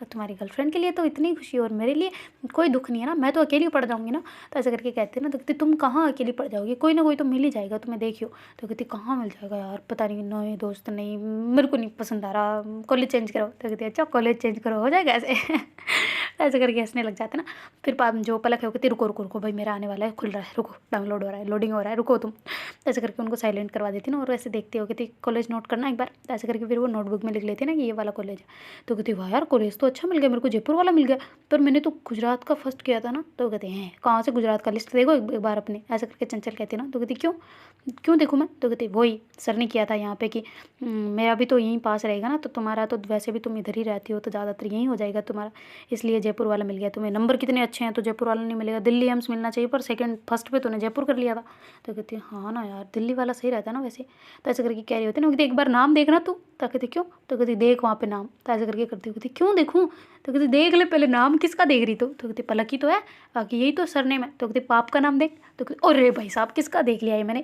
तुम्हारी गर्लफ्रेंड के लिए तो इतनी खुशी, और मेरे लिए कोई दुख नहीं है ना, मैं तो अकेली पड़ जाऊँगी ना। तो ऐसे करके कहते ना। तो कहती तुम कहाँ अकेली पड़ जाओगी, कोई ना कोई तो मिल ही जाएगा तुम्हें, देखियो। तो कहती कहाँ मिल जाएगा यार, पता नहीं, नए दोस्त नहीं, मेरे को नहीं पसंद आ रहा, कॉलेज चेंज करो। तो कहती अच्छा कॉलेज चेंज करो हो जाएगा ऐसे। ऐसे करके हंसने लग जाते ना। फिर जो पलक है वो कहती रुको रुको रुको भाई मेरा आने वाला है, खुल रहा है, रुको डाउनलोड हो रहा है, लोडिंग हो रहा है, रुको तुम। ऐसे करके उनको साइलेंट करवा देती ना, और ऐसे देखते हो कहती कॉलेज नोट करना एक बार। तो ऐसे करके फिर वो नोटबुक में लिख लेती ना कि ये वाला कॉलेज है। तो कहती वाह यार कॉलेज तो अच्छा मिल गया मेरे को, जयपुर वाला मिल गया, पर मैंने तो गुजरात का फर्स्ट किया था ना। तो कहते हैं कहाँ से गुजरात का, लिस्ट देखो एक बार अपने। ऐसे करके चंचल कहती ना। तो कहती क्यों क्यों देखूँ मैं? तो कहती वही सर ने किया था यहाँ पे कि मेरा भी तो यहीं पास रहेगा ना, तो तुम्हारा तो वैसे भी तुम इधर ही रहती हो, तो ज़्यादातर यहीं हो जाएगा तुम्हारा, इसलिए जयपुर वाला मिल गया तुम्हें। नंबर कितने अच्छे हैं तो जयपुर वाला नहीं मिलेगा, दिल्ली एम्स मिलना चाहिए, पर सेकंड फर्स्ट पे तूने जयपुर कर लिया था। तो कहती हाँ ना यार दिल्ली वाला सही रहता है ना वैसे। तो ऐसे करके कह रही होती ना, कहती एक बार नाम देखना तू। तो कहती क्यों? तो कहती देख वहाँ पे नाम। तो ऐसे करके करती कहती क्यों देखूँ? तो कहती देख ले पहले नाम किसका देख रही। तो कहती पलक ही तो है, बाकी यही तो सरनेम है। तो कहती पाप का नाम देख। तो कहती अरे भाई साहब किसका देख लिया है मैंने,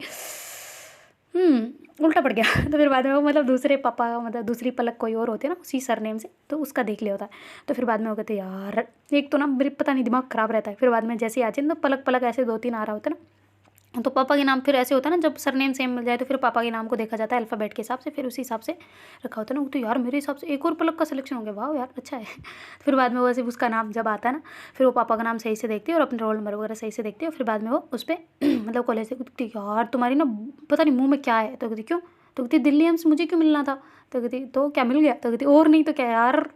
उल्टा पड़ गया। तो फिर बाद में वो मतलब दूसरे पापा मतलब दूसरी पलक कोई और होती है ना उसी सरनेम से, तो उसका देख लिया होता है। तो फिर बाद में वो कहते यार एक तो ना मेरे पता नहीं दिमाग ख़राब रहता है। फिर बाद में जैसे ही आ जाए तो पलक पलक ऐसे 2-3 आ रहा होता है ना, तो पापा के नाम फिर ऐसे होता है ना, जब सरनेम सेम मिल जाए तो फिर पापा के नाम को देखा जाता है अल्फ़ाबेट के हिसाब से, फिर उसी हिसाब से रखा होता है ना। तो यार मेरे हिसाब से एक और पलक का सिलेक्शन हो गया, वाह यार अच्छा है। फिर बाद में वो ऐसे उसका नाम जब आता है ना, फिर वो पापा का नाम सही से देखती है और अपने रोल नंबर वगैरह सही से देखती है। और फिर बाद में वो उस पर मतलब कॉलेज से कहती यार तुम्हारी ना पता नहीं मुँह में क्या है। तो कहती क्यों? तो कहती दिल्ली एम्स मुझे क्यों मिलना था? तो कहती तो क्या मिल गया? तो कहती और नहीं तो क्या यार,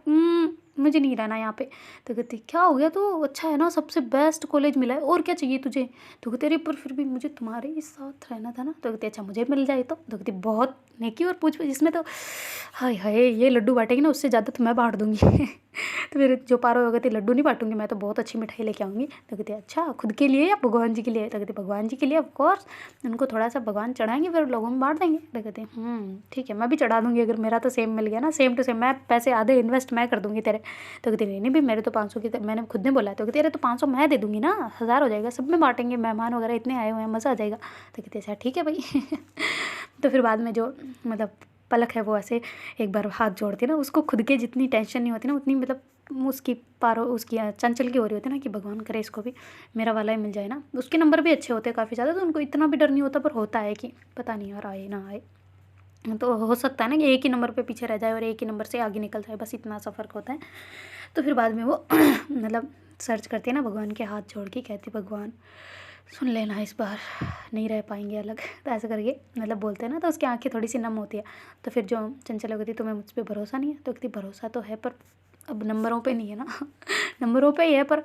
मुझे नहीं रहना यहाँ पे। तो कहती क्या हो गया? तो अच्छा है ना, सबसे बेस्ट कॉलेज मिला है, और क्या चाहिए तुझे? तो कहते अरे पर फिर भी मुझे तुम्हारे ही साथ रहना था ना। तो कहती अच्छा मुझे मिल जाए तो कहती बहुत नेकी और पूछ इसमें तो हाय हाय ये लड्डू बांटेगी ना उससे ज़्यादा तो मैं बांट दूंगी। तो फिर जो पारो हो कहती लड्डू नहीं बांटूंगी मैं तो बहुत अच्छी मिठाई लेके आऊँगी। तो कहती अच्छा खुद के लिए या भगवान जी के लिए? तो कहती भगवान जी के लिए ऑफकोर्स, उनको थोड़ा सा भगवान चढ़ाएंगे फिर लोगों में बांट देंगे। तो कहते ठीक है मैं भी चढ़ा दूंगी अगर मेरा तो सेम मिल गया ना, सेम टू सेम, मैं पैसे आधे इन्वेस्ट मैं कर दूंगी तेरे। तो कहती नहीं भी मेरे तो 500 की मैंने खुद ने बोला है। तो कहती अरे तो 500 मैं दे दूंगी ना, 1000 हो जाएगा, सब में बांटेंगे, मेहमान वगैरह इतने आए हुए हैं मज़ा आ जाएगा। तो कहती अच्छा ठीक है भाई। तो फिर बाद में जो मतलब पलक है वो ऐसे एक बार हाथ जोड़ती है ना, उसको खुद के जितनी टेंशन नहीं होती ना उतनी मतलब उसकी पारो उसकी चंचल की हो रही होती है ना कि भगवान करे इसको भी मेरा वाला ही मिल जाए ना। उसके नंबर भी अच्छे होते हैं काफ़ी ज़्यादा, तो उनको इतना भी डर नहीं होता, पर होता है कि पता नहीं यार आए ना आए। तो हो सकता है ना कि एक ही नंबर पे पीछे रह जाए और एक ही नंबर से आगे निकल जाए, बस इतना सा फ़र्क होता है। तो फिर बाद में वो मतलब सर्च करती है ना, भगवान के हाथ जोड़ के कहती भगवान सुन लेना इस बार नहीं रह पाएंगे अलग। तो ऐसा करके मतलब बोलते हैं ना, तो उसकी आंखें थोड़ी सी नम होती है। तो फिर जो चंचल कहती तुम्हें मुझ पर भरोसा नहीं है? तो कहती भरोसा तो है पर अब नंबरों पे नहीं है ना। नंबरों पे ही है पर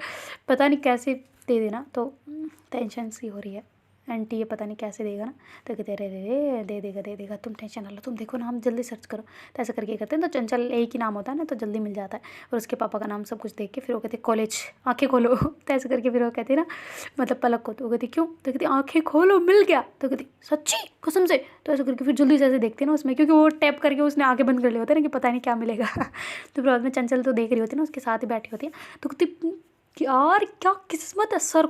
पता नहीं कैसे दे देना, तो टेंशन सी हो रही है आंटी, ये पता नहीं कैसे देगा ना। तो कहते अरे रे दे देगा तुम टेंशन ना लो, तुम देखो ना हम जल्दी सर्च करो। तो ऐसा करके करते हैं, तो चंचल एक ही नाम होता है ना तो जल्दी मिल जाता है। और उसके पापा का नाम सब कुछ देख के फिर वो कहते कॉलेज आंखें खोलो। तो ऐसे करके फिर वो कहते ना मतलब पलक को, तो वो कहती क्यों? तो कहती आंखें खोलो मिल गया। तो कहती सच्ची कसम से? तो ऐसे करके फिर जल्दी से ऐसे देखते ना उसमें, क्योंकि वो टैप करके उसने आंखें बंद कर लिए होते हैं ना कि पता नहीं क्या मिलेगा। तो फिर बाद में चंचल तो देख रही होती है ना, उसके साथ ही बैठी होती है। तो कहती यार क्या किस्मत है, सर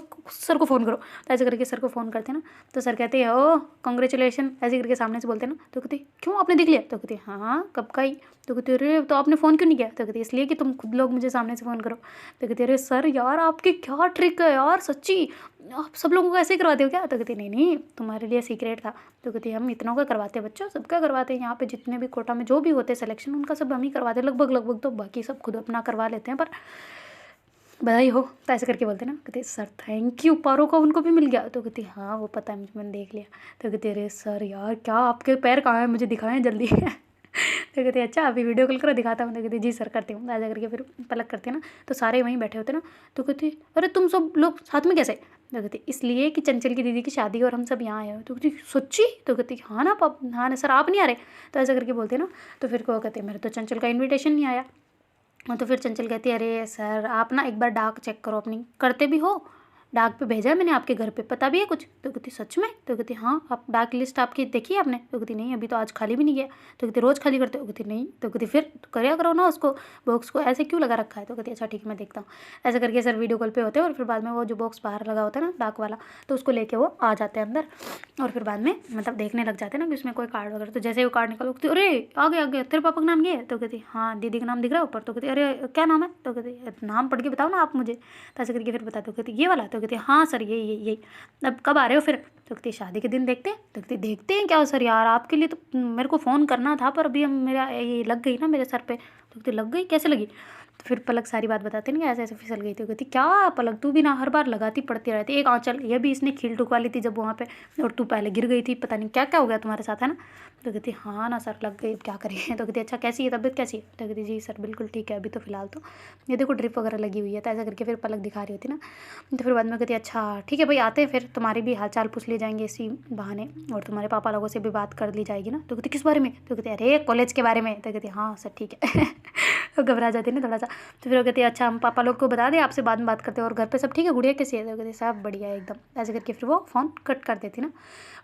को फ़ोन करो। तो ऐसे करके सर को फ़ोन करते हैं ना, तो सर कहते हैं ओ कॉन्ग्रेचुलेशन, ऐसे करके सामने से बोलते हैं ना। तो कहते क्यों आपने देख लिया? तो कहते हाँ कब का ही। तो कहते अरे तो आपने फ़ोन क्यों नहीं किया? तो कहते इसलिए कि तुम खुद लोग मुझे सामने से फ़ोन करो। तो कहते अरे सर यार आपकी क्या ट्रिक है यार, सच्ची आप सब लोगों को ऐसे ही करवाते हो क्या? तो कहते नहीं तुम्हारे लिए सीक्रेट था। तो कहते हम इतनों का करवाते हैं बच्चों, सबका करवाते हैं यहाँ पे, जितने भी कोटा में जो भी होते हैं सिलेक्शन उनका सब हम ही करवाते हैं लगभग, तो बाकी सब खुद अपना करवा लेते हैं, पर बधाई हो। तो ऐसे करके बोलते ना, कहते सर थैंक यू, पारो को उनको भी मिल गया। तो कहती हाँ वो पता है मुझे, मैंने देख लिया। तो कहते अरे सर यार क्या आपके पैर कहाँ हैं, मुझे दिखाएं जल्दी। तो कहते अच्छा अभी वीडियो कॉल करो दिखाता हूँ। तो कहती जी सर करती हूँ। ऐसा करके फिर पलक करते ना, तो सारे वहीं बैठे होते ना। तो कहती अरे तुम सब लोग साथ में कैसे? तो कहती इसलिए कि चंचल की दीदी की शादी और हम सब यहाँ आए हो। तो कहती सच्ची? तो कहती हाँ ना हाँ ना सर आप नहीं आ रहे? तो ऐसा करके बोलते ना, तो फिर को कहते मेरे तो चंचल का इन्विटेशन नहीं आया। तो फिर चंचल कहती है अरे सर आप ना एक बार डाक चेक करो अपनी, करते भी हो? डाक पे भेजा है मैंने आपके घर पे, पता भी है कुछ? तो कहती सच में? तो कहती हाँ आप डाक लिस्ट आपकी देखी है आपने? तो कहती नहीं अभी तो आज खाली भी नहीं गया। तो कहती रोज़ खाली करते हो? कहती नहीं। तो कहती फिर तो करया करो ना उसको, बॉक्स को ऐसे क्यों लगा रखा है? तो कहती अच्छा ठीक है मैं देखता हूँ। ऐसा करके सर वीडियो कॉल पे होते हैं और फिर बाद में वो जो बॉक्स बाहर लगा होता है ना डाक वाला, तो उसको लेके वो आ जाते हैं अंदर। और फिर बाद में मतलब देखने लग जाते हैं ना कि उसमें कोई कार्ड वगैरह। तो जैसे वो कार्ड निकालो कहती अरे आ गया तेरे पापा का नाम ये है? तो कहती हाँ दीदी का नाम दिख रहा है ऊपर। तो कहती अरे क्या नाम है? तो कहती नाम पढ़ के बताओ ना आप मुझे। तो ऐसे करके फिर बता दो। कहती ये वाला? तो कहती हाँ सर यही। अब कब आ रहे हो फिर? तो कहती शादी के दिन देखते हैं। तो कहती देखते हैं क्या सर यार, आपके लिए तो मेरे को फ़ोन करना था पर अभी हम मेरा ये लग गई ना मेरे सर पे। तो कहती लग गई, कैसे लगी? तो फिर पलक सारी बात बताते नहीं ऐसे ऐसे फिसल गई थी। कहती क्या पलक तू भी ना हर बार लगाती पड़ती रहती, एक आँचल ये भी इसने खील ठुकवा ली थी जब वहाँ पे, और तू पहले गिर गई थी, पता नहीं क्या क्या हो गया तुम्हारे साथ है ना। तो कहती हाँ ना सर लग गई, अब क्या करिए। तो कहती अच्छा कैसी है तबीयत, कैसी है? तो कहती जी सर बिल्कुल ठीक है अभी तो फिलहाल तो ये देखो ड्रिप वगैरह लगी हुई है। तो ऐसा करके फिर पलक दिखा रही होती ना। तो फिर बाद में कहती अच्छा ठीक है भाई आते हैं, फिर तुम्हारी भी हाल चाल पूछ ली जाएंगे इसी बहाने, और तुम्हारे पापा लोगों से भी बात कर ली जाएगी ना। तो कहती किस बारे में? तो कहती अरे कॉलेज के बारे में। तो कहती हाँ सर ठीक है। तो घबरा जाती है ना थोड़ा सा। तो फिर वो कहती है अच्छा हम पापा लोग को बता दें, आपसे बाद में बात करते हैं, और घर पे सब ठीक है, गुड़िया कैसी है? तो कहती सब बढ़िया है एकदम। ऐसे करके फिर वो फ़ोन कट कर देती ना।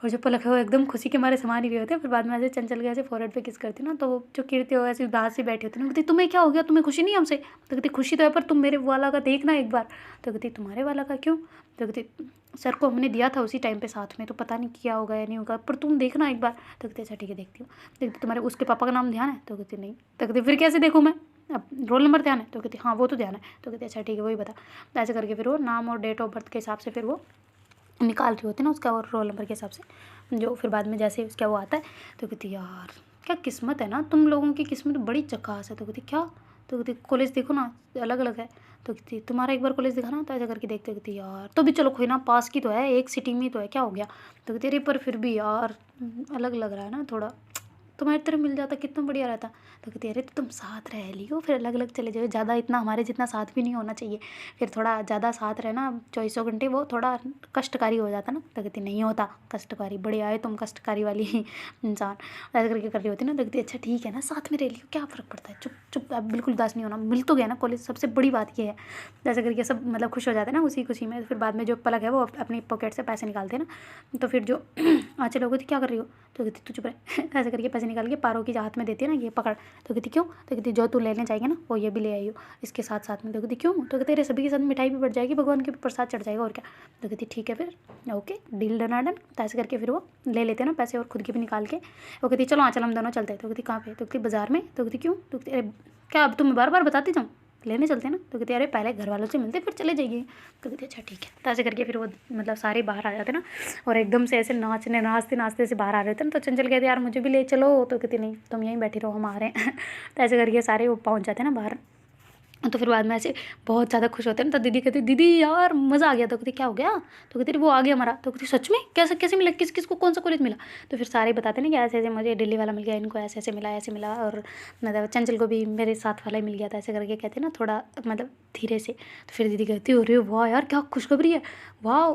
और जो पलक है वो एकदम खुशी के मारे समा नहीं रहे होते। फिर बाद में ऐसे चंचल के ऐसे फोरहेड पे किस करती ना, तो वो जो कीर्ति हो ऐसे उदास से बैठी होती ना। कहती तुम्हें क्या हो गया, तुम्हें खुशी नहीं है हमसे? तो कहती खुशी तो है पर तुम मेरे वाला का देखना एक बार। तो कहती तुम्हारे वाला का क्यों? तो कहती सर को हमने दिया था उसी टाइम पे साथ में, तो पता नहीं क्या होगा या नहीं होगा, पर तुम देखना एक बार। तो कहती अच्छा ठीक है देखती हूँ। देखती तुम्हारे उसके पापा का नाम ध्यान है? तो कहती नहीं। तो कहती फिर कैसे देखूँ मैं, अब रोल नंबर ध्यान है? तो कहती हाँ वो तो ध्यान है। तो कहती अच्छा ठीक है वही बता। तो ऐसे करके फिर वो नाम और डेट ऑफ बर्थ के हिसाब से फिर वो निकाल रही होती ना उसका, और रोल नंबर के हिसाब से जो फिर बाद में जैसे उसका वो आता है। तो कहती यार क्या किस्मत है ना, तुम लोगों की किस्मत बड़ी चकास है। तो कहती क्या? तो कहती कॉलेज देखो ना अलग अलग है। तो कहती तुम्हारा एक बार कॉलेज दिखा ना। तो ऐसा करके देखते कहती यार तो भी चलो कोई ना, पास की तो है, एक सिटी में तो है, क्या हो गया। तो कहती अरे पर फिर भी यार अलग लग रहा है ना थोड़ा, तुम्हारी तरह मिल जाता कितना बढ़िया रहता। तो कहती अरे तो तुम साथ रह लियो फिर अलग अलग चले जाओ, ज़्यादा इतना हमारे जितना साथ भी नहीं होना चाहिए, फिर थोड़ा ज़्यादा साथ रहना 24 घंटे वो थोड़ा कष्टकारी हो जाता ना। तो कहती नहीं होता कष्टकारी, बड़े आए तुम कष्टकारी वाली ही इंसान। ऐसा करके कर रही होती ना। तो कहती अच्छा ठीक है ना साथ में रह लियो, क्या फ़र्क पड़ता है, चुप चुप, अब बिल्कुल उदास नहीं होना, मिल तो गया ना कॉलेज, सबसे बड़ी बात ये है। ऐसा करके सब मतलब खुश हो जाते हैं ना उसी खुशी में। फिर बाद में जो पलक है वो अपनी पॉकेट से पैसे निकालते हैं ना। तो फिर जो आंचल हो गई थी क्या कर रही हो? तो कहती तू चुप रहे। ऐसे करके पैसे निकाल के पारो की हाथ में देती है ना, ये पकड़। तो कहती क्यों? तो कहती जो तू लेने जाएगी ना वो ये भी ले आई हो इसके साथ साथ में। तो कहती क्यों? तो कहती अरे सभी के साथ मिठाई भी बढ़ जाएगी, भगवान के भी प्रसाद चढ़ जाएगा और क्या। तो कहती ठीक है फिर ओके डील डन डन। तो ऐसे करके फिर वो ले लेते हैं ना पैसे और खुद के भी निकाल के। वो कहती चलो हाँ चल हम दोनों चलते हैं। तो कहती कहाँ पे? तो कहती बाजार में। तो कहती क्यों? तो कहती अरे क्या अब तुम्हें बार बार बताती जाऊँ, लेने चलते हैं ना। तो कहती अरे पहले घर वालों से मिलते फिर चले जाइए। तो कहती अच्छा ठीक है। तो ऐसे करके फिर वो मतलब सारे बाहर आ जाते ना, और एकदम से ऐसे नाचते नाचते से बाहर आ रहे थे ना। तो चंचल कहते यार मुझे भी ले चलो। तो कहती नहीं तुम यहीं बैठी रहो हम आ रहे हैं। तो ऐसे करके सारे वो पहुँच जाते हैं ना बाहर। तो फिर बाद में ऐसे बहुत ज़्यादा खुश होते हैं ना। तो दीदी कहती दीदी यार मज़ा आ गया। तो कहती क्या हो गया? तो कहती वो आ गया हमारा। तो कहती सच में कैसे कैसे मिला, किस किस को कौन सा कॉलेज मिला? तो फिर सारे बताते ना कि ऐसे ऐसे मुझे दिल्ली वाला मिल गया, इनको ऐसे ऐसे मिला ऐसे मिला, और मतलब चंचल को भी मेरे साथ वाला ही मिल गया था। ऐसे करके कहते ना थोड़ा मतलब धीरे से। तो फिर दीदी कहती अरे वाह यार क्या खुशखबरी है, वाह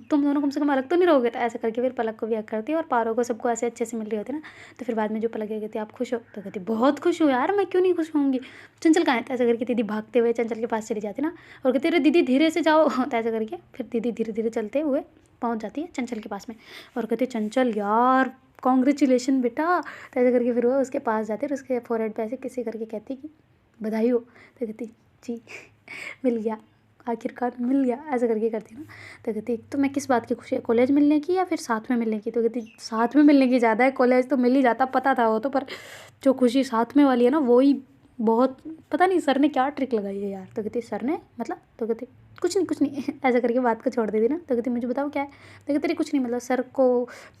तुम दोनों कम से कम अलग तो नहीं रहोगे। तो ऐसे करके फिर पलक को भी हक करती है और पारो को सबको ऐसे अच्छे से मिल रही होती है ना। तो फिर बाद में जो पलक कहती आप खुश हो? तो कहती बहुत खुश हूँ यार, मैं क्यों नहीं खुश होंगी, चंचल कहाँ है? तो ऐसे करके दीदी भागते हुए चंचल के पास चली जाती ना, और कहती अरे दीदी धीरे से जाओ। तो ऐसे करके फिर दीदी धीरे धीरे चलते हुए पहुँच जाती है चंचल के पास में, और कहती चंचल यार कॉन्ग्रेचुलेशन बेटा। तो ऐसे करके फिर वो उसके पास जाते और उसके फोरहेड पे ऐसे किसी करके कहती कि बधाई हो। तो कहती जी मिल गया, आखिरकार मिल गया। ऐसे करके करती ना। तो कहती तो मैं किस बात की खुशी है, कॉलेज मिलने की या फिर साथ में मिलने की? तो कहती साथ में मिलने की ज़्यादा है, कॉलेज तो मिल ही जाता, पता था वो तो, पर जो खुशी साथ में वाली है ना वो ही बहुत, पता नहीं सर ने क्या ट्रिक लगाई है यार। तो कहती सर ने मतलब? तो कहती कुछ नहीं ऐसा करके बात को छोड़ देती ना। तो कहती मुझे बताओ क्या है? तो कहती कुछ नहीं, मतलब सर को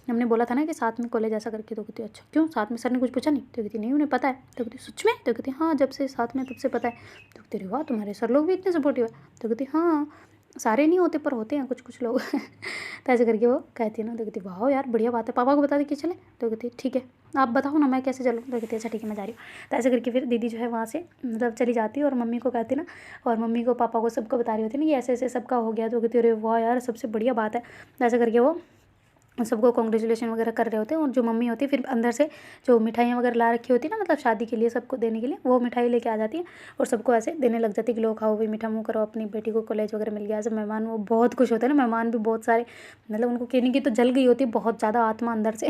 हमने बोला था ना कि साथ में कॉलेज ऐसा करके। तो कहती अच्छा क्यों, साथ में सर ने कुछ पूछा नहीं? तो कहती नहीं उन्हें पता है। तो कहती सच में? तो कहती हाँ जब से साथ में तब से पता है। तो कहती अरे वाह तुम्हारे सर लोग भी इतने सपोर्टिव है। तो कहती हाँ सारे नहीं होते पर होते हैं कुछ कुछ लोग। तो ऐसे करके वो कहती है ना। तो कहती वाह यार बढ़िया बात है, पापा को बता दे कि चले? तो कहती ठीक है आप बताओ ना मैं कैसे चलूँ? तो कहती अच्छा ठीक है मैं जा रही हूँ। तो ऐसे करके फिर दीदी जो है वहाँ से मतलब चली जाती है और मम्मी को कहती ना, और मम्मी को पापा को सबको बता रही होती ना कि ऐसे ऐसे सबका हो गया। तो कहती अरे वाह यार सबसे बढ़िया बात है। तो ऐसे करके वो सबको कॉन्ग्रेचुलेशन वगैरह कर रहे होते हैं, और जो मम्मी होती है फिर अंदर से जो मिठाइयाँ वगैरह ला रखी होती है ना, मतलब शादी के लिए सबको देने के लिए, वो मिठाई लेके आ जाती है और सबको ऐसे देने लग जाती है कि लो खाओ भाई मीठा मुँह करो, अपनी बेटी को कॉलेज वगैरह मिल गया। ऐसे मेहमान वो बहुत खुश होते हैं ना, मेहमान भी बहुत सारे, मतलब उनको कहने की तो जल गई होती है बहुत ज़्यादा आत्मा अंदर से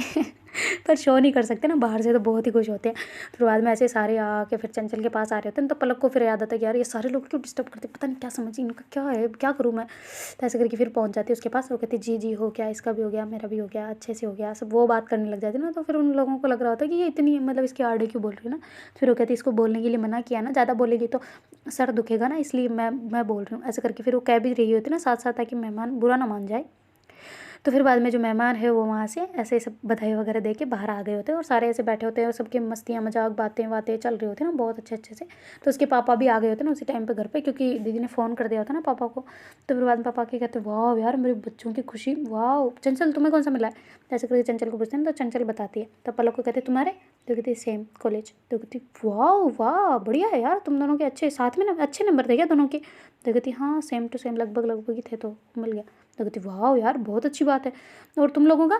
पर शो नहीं कर सकते ना बाहर से, तो बहुत ही खुश होते हैं। फिर बाद में ऐसे सारे आके फिर चंचल के पास आ रहे होते हैं। तो पलक को फिर याद आता है कि यार ये सारे लोग क्यों डिस्टर्ब करते, पता नहीं क्या समझ इनका क्या है, क्या करूँ मैं। तो ऐसे करके फिर पहुँच जाती है उसके पास। वो कहती जी जी हो गया, इसका भी हो गया, मेरा भी हो गया, अच्छे से हो गया, सब वो बात करने लग जाती है ना। तो फिर उन लोगों को लग रहा होता है कि ये इतनी मतलब इसकी आड़े क्यों बोल रही है ना। फिर वो कहती इसको बोलने के लिए मना किया ना, ज़्यादा बोलेगी तो सर दुखेगा ना, इसलिए मैं बोल रही हूँ। ऐसे करके फिर वो कह भी रही होती है ना साथ साथ, ताकि मेहमान बुरा ना मान जाए। तो फिर बाद में जो मेहमान है वो वहाँ से ऐसे सब बधाई वगैरह दे के बाहर आ गए होते हैं, और सारे ऐसे बैठे होते हैं और सबके मस्तियाँ मजाक बातें बातें चल रही होती है ना बहुत अच्छे अच्छे से। तो उसके पापा भी आ गए होते हैं ना उसी टाइम पे घर पे, क्योंकि दीदी ने फ़ोन कर दिया होता ना पापा को। तो फिर बाद में पापा के कहते वाह यार मेरे बच्चों की खुशी, वाह चंचल तुम्हें कौन सा मिला है? ऐसे करके चंचल को पूछते हैं, तो चंचल बताती है। तो पलक को कहते तुम्हारे? तो कहती सेम कॉलेज। तो कहती वाह वाह बढ़िया है यार, तुम दोनों के अच्छे साथ में ना अच्छे नंबर थे क्या दोनों के? तो कहती हाँ सेम टू सेम लगभग लगभग ही थे तो मिल गया। तो कहती वाह यार बहुत अच्छी बात है, और तुम लोगों का?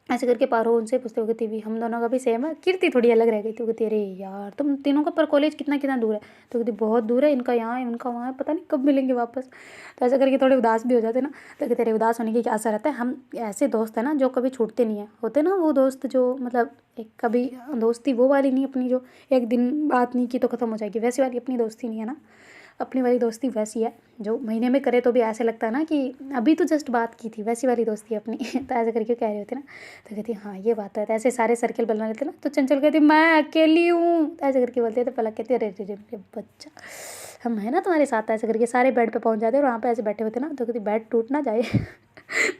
ऐसे करके पारो उनसे पूछते हो कहती भी हम दोनों का भी सेम है, कीर्ति थोड़ी अलग रह गई। तो कहती अरे यार तुम तीनों का पर कॉलेज कितना कितना दूर है? तो कहती बहुत दूर है, इनका यहाँ है उनका वहाँ है, पता नहीं कब मिलेंगे वापस। तो ऐसे करके थोड़े उदास भी हो जाते ना। तो कहते अरे उदास होने की क्या असर रहता है, हम ऐसे दोस्त हैं ना जो कभी छूटते नहीं है, होते ना वो दोस्त जो मतलब एक कभी दोस्ती वो वाली नहीं अपनी जो एक दिन बात नहीं की तो ख़त्म हो जाएगी, वैसी वाली अपनी दोस्ती नहीं है ना। अपनी वाली दोस्ती वैसी है जो महीने में करे तो भी ऐसे लगता है ना कि अभी तो जस्ट बात की थी, वैसी वाली दोस्ती है अपनी। तो ऐसे करके कह रहे होते ना, तो कहती हाँ ये बात है। तो ऐसे सारे सर्कल बना लेते ना, तो चंचल कहती मैं अकेली हूँ, तो ऐसे करके बोलते थे। पलक कहती अरे रे रे बच्चा, हम है ना तुम्हारे साथ। ऐसे करके सारे बेड पे पहुंच जाते और वहाँ पे ऐसे बैठे होते ना, तो कहती बेड टूट ना जाए।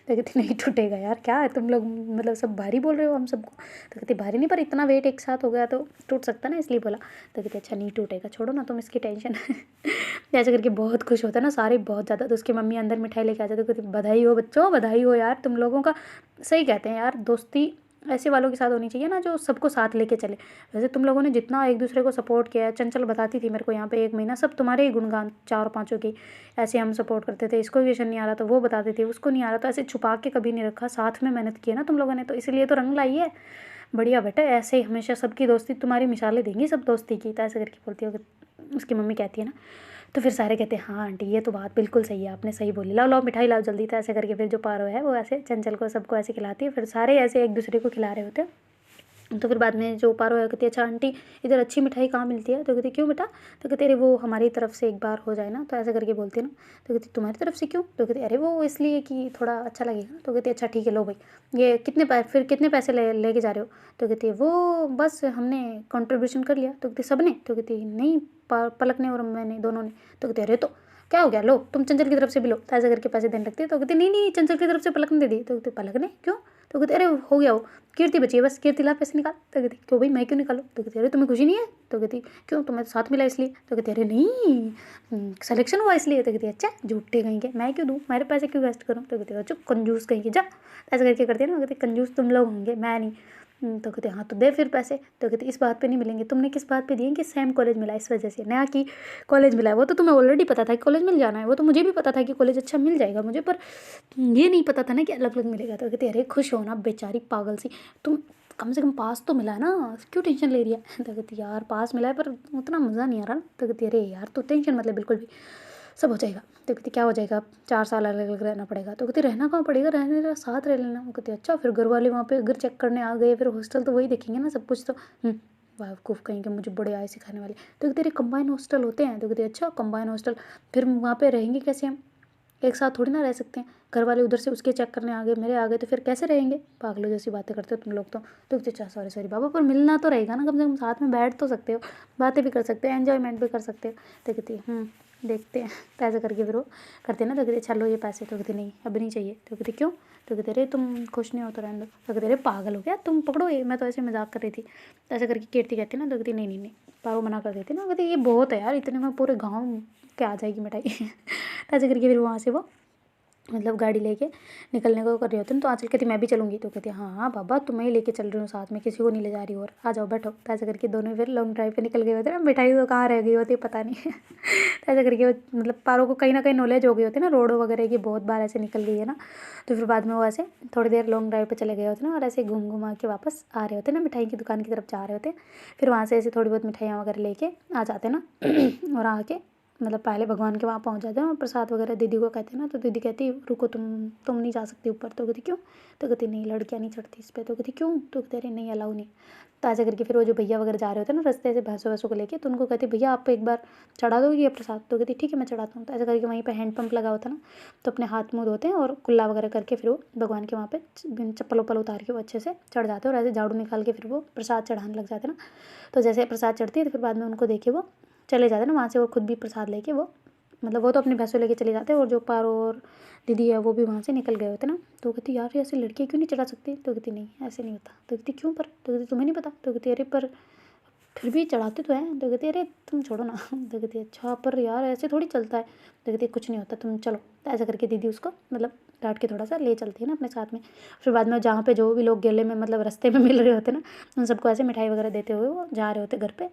तो कहती नहीं टूटेगा यार, क्या है तुम लोग मतलब सब भारी बोल रहे हो हम सबको। तो कहती भारी नहीं, पर इतना वेट एक साथ हो गया तो टूट सकता ना, इसलिए बोला। तो कहती अच्छा नहीं टूटेगा, छोड़ो ना तुम इसकी टेंशन। ऐसे करके बहुत खुश होता है ना सारे, बहुत ज़्यादा। तो उसकी मम्मी अंदर मिठाई लेके आ जाती, तो कहती बधाई हो बच्चों, बधाई हो यार तुम लोगों का। सही कहते हैं यार, दोस्ती ऐसे वालों के साथ होनी चाहिए ना जो सबको साथ लेके चले। वैसे तुम लोगों ने जितना एक दूसरे को सपोर्ट किया है, चंचल बताती थी मेरे को यहाँ पे 1 महीना सब तुम्हारे ही गुणगान, 4-5 की ऐसे हम सपोर्ट करते थे। इसको क्वेश्चन नहीं आ रहा तो वो बताते थे, उसको नहीं आ रहा तो ऐसे छुपा के कभी नहीं रखा, साथ में मेहनत की है ना तुम लोगों ने, तो इसीलिए तो रंग लाई है। बढ़िया बेटा, ऐसे ही हमेशा सबकी दोस्ती, तुम्हारी मिसालें देंगी सब दोस्ती की। तो ऐसे करके बोलती है उसकी मम्मी, कहती है ना। तो फिर सारे कहते हैं हाँ आंटी ये तो बात बिल्कुल सही है, आपने सही बोली, लाओ लाओ मिठाई लाओ जल्दी। तो ऐसे करके फिर जो पारो है वो ऐसे चंचल को सबको ऐसे खिलाती है, फिर सारे ऐसे एक दूसरे को खिला रहे होते हैं। तो फिर बाद में जो पारो है कहती है अच्छा आंटी इधर अच्छी मिठाई कहाँ मिलती है। तो कहती क्यों बेटा। तो कहते अरे वो हमारी तरफ से एक बार हो जाए ना, तो ऐसा करके बोलती है ना। तो कहती तुम्हारी तरफ से क्यों। तो कहती अरे वो इसलिए कि थोड़ा अच्छा लगेगा। तो कहती अच्छा ठीक है लो भाई, ये फिर कितने पैसे लेके जा रहे हो। तो कहती है वो बस हमने कंट्रीब्यूशन कर लिया। तो कहती सब ने। तो कहती नहीं पलक ने और मैंने दोनों ने। तो कहती अरे तो क्या हो गया, लो तुम चंचल की तरफ से भी लो। तो ऐसा करके पैसे देने लगती है। तो कहती नहीं नहीं चंचल की तरफ से पलक ने दे दी। तो कहती पलक ने क्यों। तो कहते अरे हो गया वो, कीर्ति बची है बस, कीर्ति ला पैसे निकाल। तो कहती क्यों भाई मैं क्यों निकालूँ। तो कहती अरे तुम्हें खुशी नहीं है। तो कहती क्यों, तुम्हें तो साथ मिला इसलिए। तो कहती अरे नहीं सिलेक्शन हुआ इसलिए। तो कहती अच्छा झूठे कहीं के, मैं क्यों दूँ, मेरे पैसे क्यों वेस्ट करूँ। तो कहती चुप कंजूस कहीं के जा। ऐसा करके करती है ना, कहती कंजूस तुम लोग होंगे मैं नहीं। तो कहते हाँ तो दे फिर पैसे। तो कहते इस बात पे नहीं मिलेंगे। तुमने किस बात पे दिए कि सेम कॉलेज मिला इस वजह से, नया कि कॉलेज मिला है। वो तो तुम्हें ऑलरेडी पता था कि कॉलेज मिल जाना है, वो तो मुझे भी पता था कि कॉलेज अच्छा मिल जाएगा मुझे, पर ये नहीं पता था ना कि अलग अलग मिलेगा। तो कहते अरे खुश हो ना बेचारी पागल सी, तुम कम से कम पास तो मिला है ना, क्यों टेंशन ले रही है। तो कहती यार पास मिला है पर उतना मज़ा नहीं आ रहा ना। तो कहती अरे यार तो टेंशन मतलब बिल्कुल भी, सब हो जाएगा। तो कहती क्या हो जाएगा, 4 साल अलग अलग रहना पड़ेगा। तो कहती रहना कहाँ पड़ेगा, रहने का साथ रह लेना। वो कहती अच्छा फिर घर वाले वहाँ पे अगर चेक करने आ गए फिर हॉस्टल तो वही देखेंगे ना सब कुछ। तो बेवकूफ़ कहीं के, मुझे बड़े आए सिखाने वाले। तो कहते अरे कंबाइन हॉस्टल होते हैं। तो कहती अच्छा कंबाइन हॉस्टल, फिर वहाँ पे रहेंगे कैसे हम, एक साथ थोड़ी ना रह सकते हैं। घर वाले उधर से उसके चेक करने आ गए, मेरे आ गए, तो फिर कैसे रहेंगे, पागलों जैसी बातें करते हो तुम लोग। तो अच्छा सॉरी सॉरी बाबा, पर मिलना तो रहेगा ना, कम से कम साथ में बैठ तो सकते हो, बातें भी कर सकते हो, एन्जॉयमेंट भी कर सकते हो। तो कहती देखते हैं। तो ऐसा करके फिर वो करते ना। तो कहते चलो ये पैसे। तो कहती नहीं अब नहीं चाहिए। तो कहती क्यों। तो कहते अरे तुम खुश नहीं हो तो रहने दो। तो कहते अरे पागल हो गया तुम, पकड़ो ये, मैं तो ऐसे मजाक कर रही थी। तो ऐसा करके कीर्ति कहती ना। तो कहती नहीं नहीं नहीं, पारो मना कर देती ना, कहती ये बहुत है यार, इतने में पूरे गाँव के आ जाएगी मिठाई। तो ऐसे करके फिर वहाँ से वो मतलब गाड़ी लेके निकलने को कर रहे होते हैं। तो आंचल कहती मैं भी चलूँगी। तो कहती हाँ हाँ बाबा तुम्हें ही लेके चल रही हूँ साथ में, किसी को नहीं ले जा रही और आ जाओ बैठो। तो ऐसा करके दोनों फिर लॉन्ग ड्राइव पे निकल गए होते हैं ना, मिठाई तो कहाँ रह गई होती है पता नहीं। तो ऐसा करके मतलब पारो को कहीं ना कहीं नॉलेज हो गई होती है ना रोड वगैरह की, बहुत बार ऐसे निकल गई है ना। तो फिर बाद में वो ऐसे थोड़ी देर लॉन्ग ड्राइव पर चले गए होते ना, और ऐसे घूम घुमा के वापस आ रहे होते ना, मिठाई की दुकान की तरफ जा रहे होते। फिर वहाँ से ऐसे थोड़ी बहुत मिठाइयाँ वगैरह लेके आ जाते ना। और आके मतलब पहले भगवान के वहाँ पहुँच जाते हैं और प्रसाद वगैरह दीदी को कहते हैं ना। तो दीदी कहती रुको तुम नहीं जा सकती ऊपर। तो कहती क्यों। तो कहती नहीं लड़कियाँ नहीं चढ़ती इस पर। तो कहती क्यों। तो कहते अरे नहीं अलाउ नहीं। तो ऐसे करके फिर वो जो भैया वगैरह जा रहे होते हैं ना रास्ते से भैंसों वैसों को लेके, तो उनको कहती भैया आप एक बार चढ़ा दोगे ये प्रसाद। तो कहती ठीक है मैं चढ़ाता हूँ। तो ऐसा करके वहीं पर हैंड पंप लगा होता ना, तो अपने हाथ मुँह धोते हैं और कुल्ला वगैरह करके फिर वो भगवान के वहाँ पे चप्पल वप्पल उतार के वो अच्छे से चढ़ जाते हैं और ऐसे झाड़ू निकाल के फिर वो प्रसाद चढ़ाने लग जाते हैं ना। तो जैसे प्रसाद चढ़ती है तो फिर बाद में उनको देखे वो चले जाते हैं ना वहाँ से, और खुद भी प्रसाद लेके वो मतलब वो तो अपनी भैंसों लेके चले जाते हैं, और जो पारो और दीदी है वो भी वहाँ से निकल गए होते ना। तो कहती यार ऐसे लड़कियाँ क्यों नहीं चढ़ा सकती। तो कहती नहीं ऐसे नहीं होता। तो कहती क्यों पर। तो कहती तुम्हें नहीं पता। तो कहती अरे पर फिर भी चढ़ाते तो हैं। तो कहती अरे तुम छोड़ो ना। तो कहती अच्छा पर यार ऐसे थोड़ी चलता है। तो कहती कुछ नहीं होता तुम चलो। तो ऐसा करके दीदी उसको मतलब डांट के थोड़ा सा ले चलती है ना अपने साथ में। फिर बाद में जहाँ पे जो भी लोग गेले में मतलब रास्ते में मिल रहे होते ना, उन सबको ऐसे मिठाई वगैरह देते हुए वो जा रहे होते घर पे।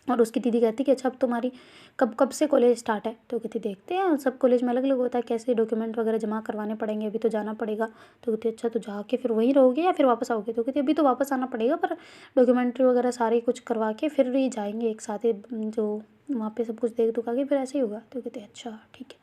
और उसकी दीदी कहती कि अच्छा अब तुम्हारी कब कब से कॉलेज स्टार्ट है। तो कहती देखते हैं, सब कॉलेज में अलग अलग होता है, कैसे डॉक्यूमेंट वगैरह जमा करवाने पड़ेंगे, अभी तो जाना पड़ेगा। तो कहती अच्छा तो जाके फिर वहीं रहोगे या फिर वापस आओगे। तो कहती अभी तो वापस आना पड़ेगा, पर डॉक्यूमेंट्री वगैरह सारी कुछ करवा के फिर ही जाएंगे एक साथ ही, जो वहाँ पे सब कुछ देख दुखा के फिर ऐसे ही होगा। तो कहते अच्छा ठीक है।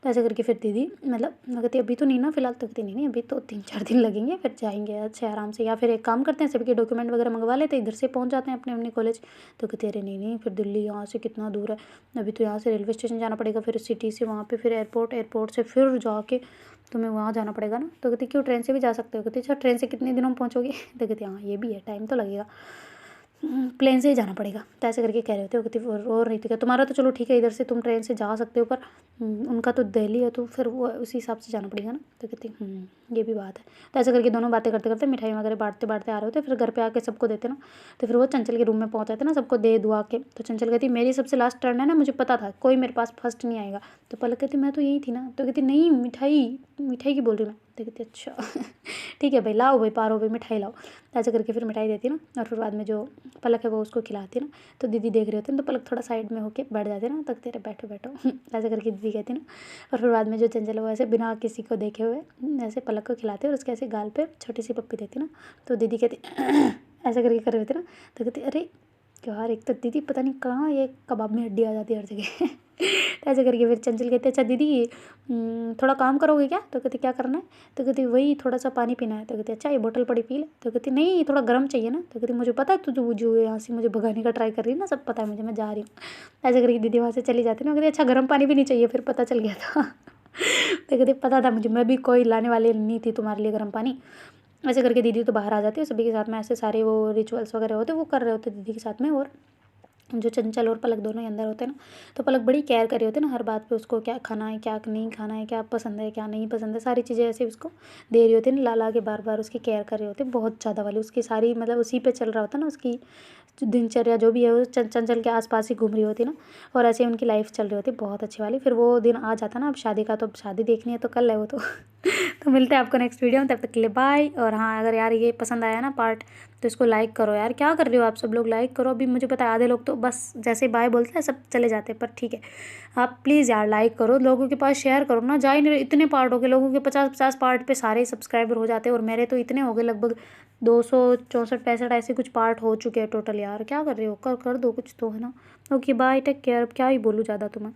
तो ऐसे करके फिर दीदी मतलब कहती अभी तो नहीं ना फिलहाल, तो कहती नहीं अभी तो 3-4 दिन लगेंगे, फिर जाएंगे अच्छे आराम से, या फिर एक काम करते हैं सभी के डॉक्यूमेंट वगैरह मंगवा लेते हैं, इधर से पहुँच जाते हैं अपने अपने कॉलेज। तो कहती अरे नहीं फिर दिल्ली यहाँ से कितना दूर है, अभी तो यहाँ से रेलवे स्टेशन जाना पड़ेगा, फिर सिटी से वहाँ पर फिर एयरपोर्ट से फिर जाके तुम्हें वहाँ जाना पड़ेगा ना। तो कहती क्यों, ट्रेन से भी जा सकते हो। कहती अच्छा ट्रेन से कितने दिनों में पहुँचोगे। तो कहती हाँ ये भी है, टाइम तो लगेगा, प्लेन से ही जाना पड़ेगा। तो ऐसे करके कह रहे होते हो। कहती और नहीं तो क्या, तुम्हारा तो चलो ठीक है, इधर से तुम ट्रेन से जा सकते हो, पर उनका तो दिल्ली है, तो फिर वो उसी हिसाब से जाना पड़ेगा ना। तो कहती ये भी बात है। तो ऐसे करके दोनों बातें करते करते मिठाई वगैरह बांटते आ रहे होते, फिर घर पे आके सबको देते ना। तो फिर वो चंचल के रूम में पहुँचाते थे ना, सबको दे दुआ के। तो चंचल कहती मेरी सबसे लास्ट टर्न है ना, मुझे पता था कोई मेरे पास फर्स्ट नहीं आएगा। तो पलक कहती मैं तो यही थी ना। तो कहती नहीं मिठाई की बोल रही मैं। तो कहती अच्छा ठीक है भाई, लाओ भाई पारो भाई मिठाई लाओ। ऐसे करके फिर मिठाई देती ना, और फिर बाद में जो पलक है वो उसको खिलाती ना। तो दीदी देख रहे होते हैं, तो पलक थोड़ा साइड में होके बैठ जाते ना, तक तेरे बैठो ऐसे करके दीदी कहती ना। और फिर बाद में जो चंचल है वो ऐसे बिना किसी को देखे हुए ऐसे पलक को खिलाते और उसके ऐसे गाल पे छोटी सी पप्पी देती ना। तो दीदी कहती ऐसे करके कर रहे थे ना। तो कहती अरे यार एक तो दीदी पता नहीं कहाँ ये कबाब में हड्डी आ जाती है हर जगह। तो ऐसे करके फिर चंचल कहते अच्छा दीदी थोड़ा काम करोगे क्या। तो कहती क्या करना है। तो कहती वही थोड़ा सा पानी पीना है। तो कहती अच्छा ये बोतल पड़ी पी ले। तो कहती नहीं थोड़ा गर्म चाहिए ना। तो कहती मुझे पता है तू जो यहाँ से मुझे भगाने का ट्राई कर रही है ना, सब पता है मुझे, मैं जा रही हूँ। ऐसे करके दीदी वहाँ से चली जाती ना। कहती अच्छा गर्म पानी भी नहीं चाहिए, फिर पता चल गया था। तो कहती पता था मुझे, मैं भी कोई लाने वाली नहीं थी तुम्हारे लिए गर्म पानी। ऐसे करके दीदी तो बाहर आ जाती है, सभी के साथ में ऐसे सारे वो रिचुअल्स वगैरह होते वो कर रहे होते दीदी के साथ में। और जो चंचल और पलक दोनों ही अंदर होते हैं ना, तो पलक बड़ी केयर कर रही होती है ना हर बात पे, उसको क्या खाना है क्या नहीं खाना है, क्या पसंद है क्या नहीं पसंद है, सारी चीज़ें ऐसे उसको दे रही होती है ना, ला के बार उसकी केयर कर रहे होते हैं बहुत ज़्यादा वाली। उसकी सारी मतलब उसी पे चल रहा होता है ना, उसकी दिनचर्या जो भी है वो चंचल के आसपास ही घूम रही होती ना। और ऐसे उनकी लाइफ चल रही होती बहुत अच्छी वाली। फिर वो दिन आ जाता ना अब शादी का, तो अब शादी देखनी है तो कल है वो तो। तो मिलते हैं आपको नेक्स्ट वीडियो में, तब तक के लिए बाय। और हाँ अगर यार ये पसंद आया ना पार्ट, तो इसको लाइक करो यार, क्या कर रहे हो आप सब लोग, लाइक करो। अभी मुझे पता है आधे लोग तो बस जैसे बाय बोलते हैं सब चले जाते हैं, पर ठीक है आप प्लीज़ यार लाइक करो, लोगों के पास शेयर करो ना। जा ही नहीं इतने पार्ट हो गए, लोगों के 50-50 पार्ट पे सारे सब्सक्राइबर हो जाते हैं, और मेरे तो इतने हो गए लगभग 264-65 ऐसे कुछ पार्ट हो चुके हैं टोटल। यार क्या कर रहे हो, कर दो कुछ तो, है ना। Okay bye, take care. अब क्या ही बोलूँ ज़्यादा तुम्हें।